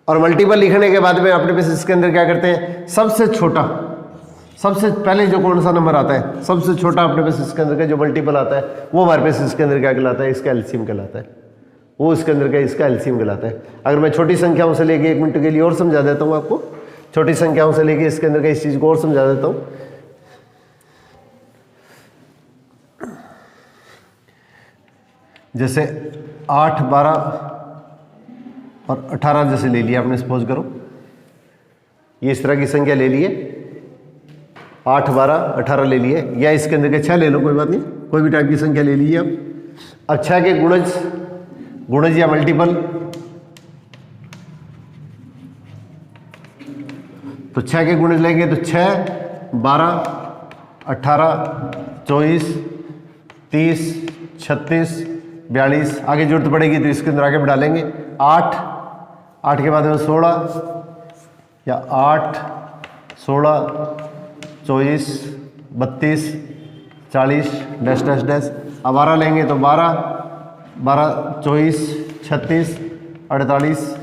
और मल्टीपल लिखने के बाद में अपने पास इसके अंदर क्या करते हैं सबसे छोटा, सबसे पहले जो कौन सा नंबर आता है सबसे छोटा अपने पास इसके अंदर का जो मल्टीपल आता है वो हमारे पास इसके अंदर क्या कहलाता है इसका एलसीएम कहलाता है, वो इसके अंदर का इसका एलसीएम कहलाता है। अगर मैं छोटी संख्याओं से लेके 1 मिनट के लिए और समझा देता हूँ आपको, छोटी संख्याओं से लेके इसके अंदर का इस चीज़ को और समझा देता हूँ। जैसे 8, 12 और 18 जैसे ले लिया आपने, सपोज करो ये इस तरह की संख्या ले लिए, 8, 12, 18 ले लिए, या इसके अंदर के 6 ले लो, कोई बात नहीं, कोई भी टाइप की संख्या ले लीजिए आप। अब 6 के गुणज या मल्टीपल, तो 6 के गुणज लेंगे तो 6, 12, 18, 24, 30, 36, 42, आगे जरूरत पड़ेगी तो इसके अंदर आगे बढ़ा लेंगे। 8 के बाद में 16, या 8, 16, 24, 32, 40, डैश डैश डैश। अब 12 लेंगे तो 12, 24, 36, 48।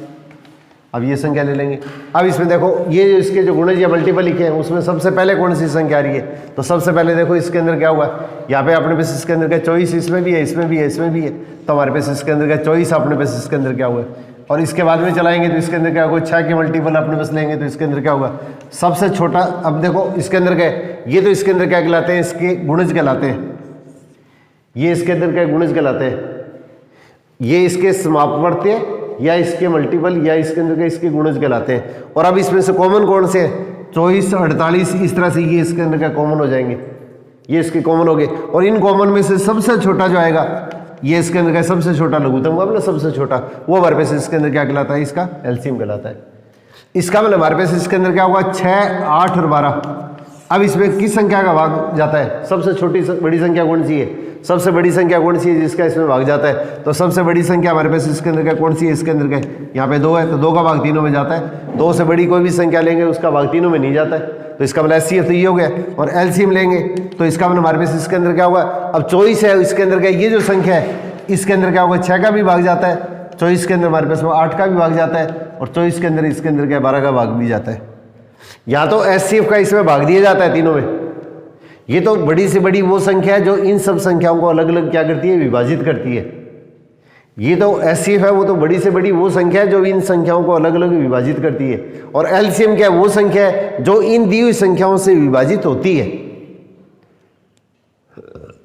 अब ये संख्या ले लेंगे। अब इसमें देखो ये जो इसके जो गुणज या मल्टीपल लिखे हैं उसमें सबसे पहले कौन सी संख्या आ रही है, तो सबसे पहले देखो इसके अंदर क्या हुआ, यहाँ पे अपने पास इसके अंदर का 24 इसमें भी है, इसमें भी है, इसमें भी है, तो हमारे पास इसके अंदर का 24 अपने पास इसके अंदर क्या हुआ है। और इसके बाद में चलाएंगे तो इसके अंदर क्या होगा, 6 के मल्टीपल अपने पास लेंगे तो इसके अंदर क्या होगा, सबसे छोटा। अब देखो इसके अंदर क्या है, ये तो इसके अंदर क्या कहलाते हैं, इसके गुणज कहलाते हैं, ये इसके अंदर क्या गुणज कहलाते हैं, ये इसके समापवर्ती या इसके मल्टीपल या इसके अंदर के इसके गुणज कहलाते हैं। और अब इसमें से कॉमन कौन से हैं, 24, 48, इस तरह से ये इसके अंदर का कॉमन हो जाएंगे, ये इसके कॉमन हो गए। और इन कॉमन में से सबसे छोटा जो आएगा, ये इसके अंदर का सबसे छोटा लघुत्तम का मतलब सबसे छोटा, वो हमारे पास इसके अंदर क्या कहलाता है, इसका एलसीएम कहलाता है। इसका मतलब हमारे पास इसके अंदर क्या होगा, 6, 8 और 12। अब इसमें किस संख्या का भाग जाता है, सबसे छोटी बड़ी संख्या कौन सी है, सबसे बड़ी संख्या कौन सी है जिसका इसमें भाग जाता है, तो सबसे बड़ी संख्या हमारे पास इसके अंदर का कौन सी है, इसके अंदर का यहाँ पे 2 है, तो 2 का भाग तीनों में जाता है। 2 से बड़ी कोई भी संख्या लेंगे उसका भाग तीनों में नहीं जाता है, तो इसका मतलब एचसीएफ तो ये हो गया। और एलसीएम लेंगे तो इसका मतलब हमारे पास इसके अंदर क्या होगा, अब 24 है, इसके अंदर का ये जो संख्या है इसके अंदर क्या होगा, 6 का भी भाग जाता है, 24 के अंदर हमारे पास 8 का भी भाग जाता है, और 24 के अंदर इसके अंदर क्या 12 का भाग भी जाता है। या तो एचसीएफ का इसमें भाग दिया जाता है तीनों में। ये तो बड़ी से बड़ी वो संख्या है जो इन सब संख्याओं को अलग अलग क्या करती है, विभाजित करती है। ये तो एचसीएफ है, वो तो बड़ी से बड़ी वो संख्या है जो इन संख्याओं को अलग अलग विभाजित करती है। और एलसीएम क्या है, वो संख्या है जो इन दी हुई संख्याओं से विभाजित होती है।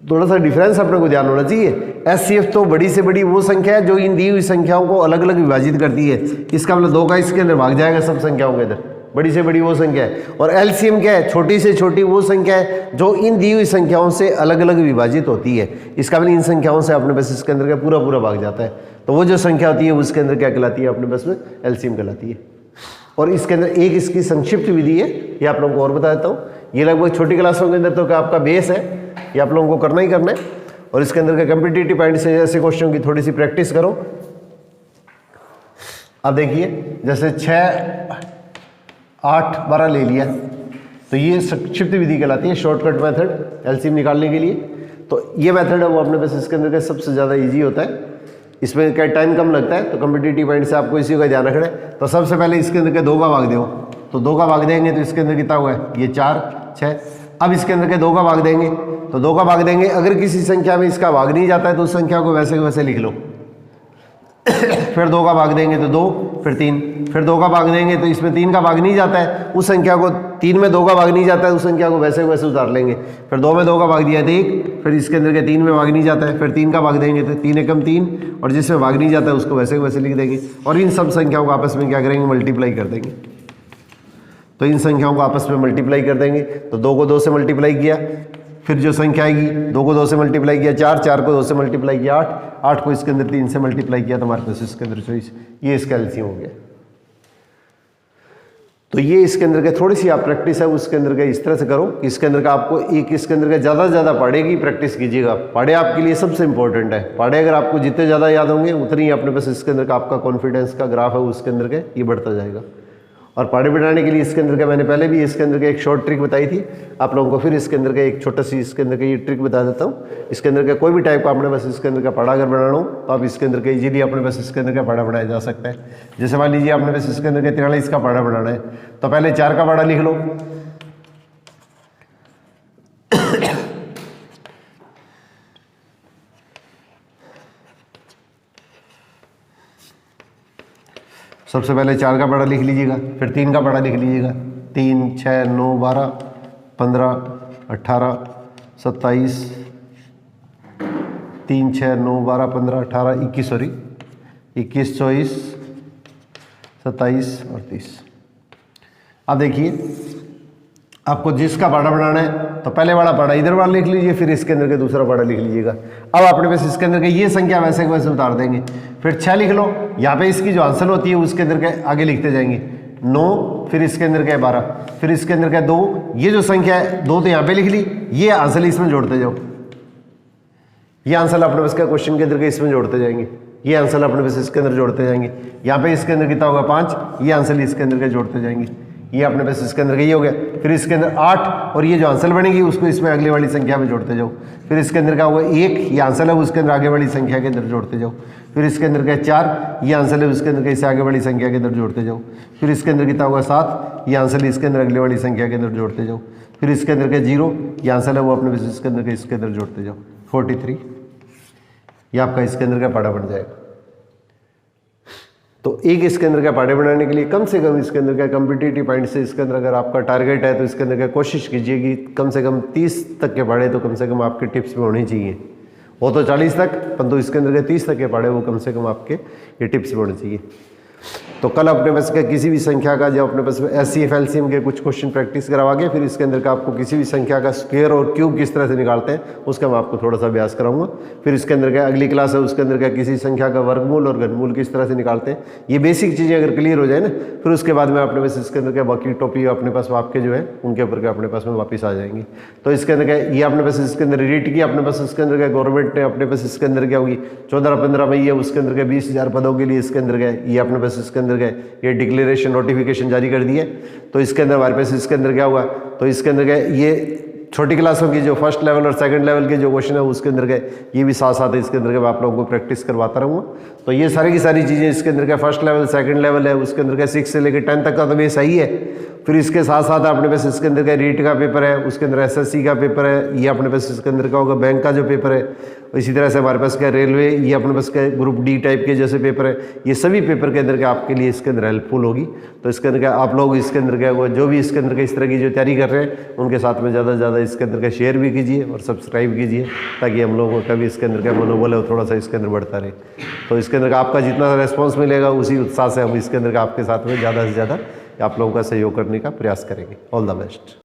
थोड़ा सा डिफरेंस अपने को ध्यान होना चाहिए। एचसीएफ तो बड़ी से बड़ी वो संख्या है जो इन दी हुई संख्याओं को अलग अलग विभाजित करती है। इसका मतलब 2 का इसके अंदर भाग जाएगा सब संख्याओं के अंदर, बड़ी से बड़ी वो संख्या है। और एलसीएम क्या है, छोटी से छोटी वो संख्या है जो इन दी हुई संख्याओं से अलग अलग विभाजित होती है। इसका मतलब इन संख्याओं से अपने पास इसके अंदर का पूरा पूरा भाग जाता है, तो वो जो संख्या होती है उसके अंदर क्या कहलाती है, अपने पास में एलसीएम कहलाती है। और इसके अंदर एक इसकी संक्षिप्त विधि है, ये आप लोगों को और बता देता हूँ। ये लगभग छोटी क्लासों के अंदर तो आपका बेस है, ये आप लोगों को करना ही करना है। और इसके अंदर का कॉम्पिटिटिव पॉइंट से ऐसे क्वेश्चन की थोड़ी सी प्रैक्टिस करो। अब देखिए जैसे 6, 8, 12 ले लिया, तो ये संक्षिप्त विधि कहलाती है, शॉर्टकट मेथड एलसीएम निकालने के लिए। तो ये मेथड है वो अपने पास इसके अंदर का सबसे ज़्यादा इजी होता है, इसमें क्या टाइम कम लगता है, तो कॉम्पिटिटिव पॉइंट से आपको इसी का ध्यान रखना है। तो सबसे पहले इसके अंदर के 2 का भाग दो, तो 2 का भाग देंगे तो इसके अंदर कितना हुआ है, ये 4, 6। अब इसके अंदर के 2 का भाग देंगे, तो 2 का भाग देंगे, अगर किसी संख्या में इसका भाग नहीं जाता है तो उस संख्या को वैसे वैसे लिख लो। फिर 2 का भाग देंगे तो 2, फिर 3, फिर 2 का भाग देंगे तो इसमें 3 का भाग नहीं जाता है, उस संख्या को 3 में 2 का भाग नहीं जाता है, उस संख्या को वैसे वैसे उतार लेंगे। फिर 2 में 2 का भाग दिया तो 1, फिर इसके अंदर के 3 में भाग नहीं जाता है, फिर 3 का भाग देंगे तो 3 एकम 3, और जिसमें भाग नहीं जाता है उसको वैसे वैसे लिख देंगे। और इन सब संख्याओं को आपस में क्या करेंगे, मल्टीप्लाई कर देंगे। तो इन संख्याओं को आपस में मल्टीप्लाई कर देंगे, तो 2 को 2 से मल्टीप्लाई किया, फिर जो संख्या आएगी 2 को 2 से मल्टीप्लाई किया 4, 4 को 2 से मल्टीप्लाई किया 8, 8 को इसके अंदर 3 से मल्टीप्लाई किया तो हमारे पास इसके अंदर 24, ये इसका एलसीएम हो गया। तो ये इसके अंदर का थोड़ी सी आप प्रैक्टिस है उसके अंदर का इस तरह से करो, इसके अंदर का आपको एक इसके अंदर का ज़्यादा से ज़्यादा पढ़े की प्रैक्टिस कीजिएगा। पढ़े आपके लिए सबसे इंपॉर्टेंट है, पढ़े अगर आपको जितने ज़्यादा याद होंगे उतनी ही अपने पास इसके अंदर का आपका कॉन्फिडेंस का ग्राफ है उसके अंदर का ये बढ़ता जाएगा। और पढ़े बढ़ाने के लिए इसके अंदर का मैंने पहले भी इसके अंदर का एक शॉर्ट ट्रिक बताई थी, आप लोगों को फिर इसके अंदर का एक छोटा सी इसके अंदर का ये ट्रिक बता देता हूँ। इसके अंदर का कोई भी टाइप का अपने पास इसके अंदर का पढ़ा अगर बनाना हो तो आप इसके अंदर का इजीली अपने पास इसके अंदर का पढ़ा बनाया जा सकता है। जैसे मान लीजिए आपने पास इसके अंदर का 43 का पढ़ा बनाना है, तो पहले 4 का पढ़ा लिख लो, सबसे पहले 4 का पढ़ा लिख लीजिएगा, फिर 3 का पढ़ा लिख लीजिएगा, 3, 6, 9, 12, 15, 18, 27, 3, 6, 9, 12, 15, 18, 21 सॉरी 21, 24, 27 और 30। अब देखिए आपको जिसका पाड़ा बनाना है तो पहले वाला पाड़ा इधर वाला लिख लीजिए, फिर इसके अंदर के दूसरा पाड़ा लिख लीजिएगा। अब अपने पास इसके अंदर के ये संख्या वैसे के वैसे उतार देंगे, फिर 6 लिख लो, यहाँ पे इसकी जो आंसर होती है उसके अंदर के आगे लिखते जाएंगे 9, फिर इसके अंदर का 12, फिर इसके अंदर का 2, ये जो संख्या है 2 तो यहाँ पे लिख ली, ये आंसर इसमें जोड़ते जाओ, ये आंसर अपने पास का क्वेश्चन के अंदर के इसमें जोड़ते जाएंगे, ये आंसर अपने पास इसके अंदर जोड़ते जाएंगे, यहाँ पे इसके अंदर कितना होगा 5, ये आंसर इसके अंदर के जोड़ते जाएंगे, ये अपने पास इसके अंदर ये हो गया, फिर इसके अंदर 8 और ये जो आंसर बनेगी उसको इसमें अगली वाली संख्या में जोड़ते जाओ, फिर इसके अंदर का होगा 1, ये आंसर है उसके अंदर आगे वाली संख्या के अंदर जोड़ते जाओ, फिर इसके अंदर का 4, ये आंसर है उसके अंदर के इससे आगे वाली संख्या के अंदर जोड़ते जाओ, फिर इसके अंदर कितना होगा 7, ये आंसर इसके अंदर अगली वाली संख्या के अंदर जोड़ते जाओ, फिर इसके अंदर का 0, ये आंसर है वो अपने पास इसके अंदर के इसके अंदर जोड़ते जाओ 43, ये आपका इसके अंदर का पाड़ा बन जाएगा। तो एक इसके अंदर का पाड़े बनाने के लिए कम से कम इसके अंदर का कम्पिटिटिव पॉइंट से इसके अंदर अगर आपका टारगेट है तो इसके अंदर का कोशिश कीजिए कि कम से कम 30 तक के पाड़े तो कम से कम आपके टिप्स में होने चाहिए, वो तो 40 तक, परंतु इसके अंदर के 30 तक के पाड़े वो कम से कम आपके ये टिप्स में होने चाहिए। तो कल अपने पास का किसी भी संख्या का जो अपने पास SCF LCM के कुछ क्वेश्चन प्रैक्टिस करवाओगे, फिर इसके अंदर का आपको किसी भी संख्या का स्क्वायर और क्यूब किस तरह से निकालते हैं उसका मैं आपको थोड़ा सा अभ्यास कराऊंगा। फिर इसके अंदर का अगली क्लास है उसके अंदर का किसी संख्या का वर्गमूल और घनमूल किस तरह से निकालते हैं, ये बेसिक चीज़ें अगर क्लियर हो जाए ना, फिर उसके बाद में अपने पास इसके अंदर का बाकी टॉपिक अपने पास आपके जो है उनके ऊपर के अपने पास में वापस आ जाएंगे। तो इसके अंदर का ये अपने पास इसके अंदर रीट की अपने पास इसके अंदर का गवर्नमेंट ने अपने पास इसके अंदर क्या होगी 14-15 मई है, उसके अंदर का 20,000 पदों के लिए इसके अंदर का ये अपने पास इसके अंदर का ये डिक्लेरेशन नोटिफिकेशन जारी कर दी है। तो इसके अंदर हमारे पास इसके अंदर क्या हुआ, तो इसके अंदर का ये छोटी क्लासों की जो फर्स्ट लेवल और सेकंड लेवल के जो क्वेश्चन है उसके अंदर के ये भी साथ साथ इसके अंदर के आप लोगों को प्रैक्टिस करवाता रहूँगा। तो ये सारी की सारी चीज़ें इसके अंदर का फर्स्ट लेवल सेकंड लेवल है, उसके अंदर का 6 से लेकर 10 तक का तो बेस सही है। फिर इसके साथ साथ अपने पास इसके अंदर का रीट का पेपर है, उसके अंदर SSC का पेपर है, ये अपने पास इसके अंदर का होगा बैंक का जो पेपर है, इसी तरह से हमारे पास क्या रेलवे, ये अपने पास क्या ग्रुप D टाइप के जैसे पेपर है, ये सभी पेपर के अंदर के आपके लिए इसके अंदर हेल्पफुल होगी। तो इसके अंदर का आप लोग इसके अंदर क्या जो भी इसके अंदर का इस तरह की जो तैयारी कर रहे हैं उनके साथ में ज़्यादा से ज़्यादा इसके अंदर का शेयर भी कीजिए और सब्सक्राइब कीजिए, ताकि हम लोगों का भी इसके अंदर का मनोबल है वो थोड़ा सा इसके अंदर बढ़ता रहे। तो इसके अंदर का आपका जितना रेस्पॉन्स मिलेगा उसी उत्साह से हम इसके अंदर का आपके साथ में ज़्यादा से ज़्यादा आप लोगों का सहयोग करने का प्रयास करेंगे। All the best.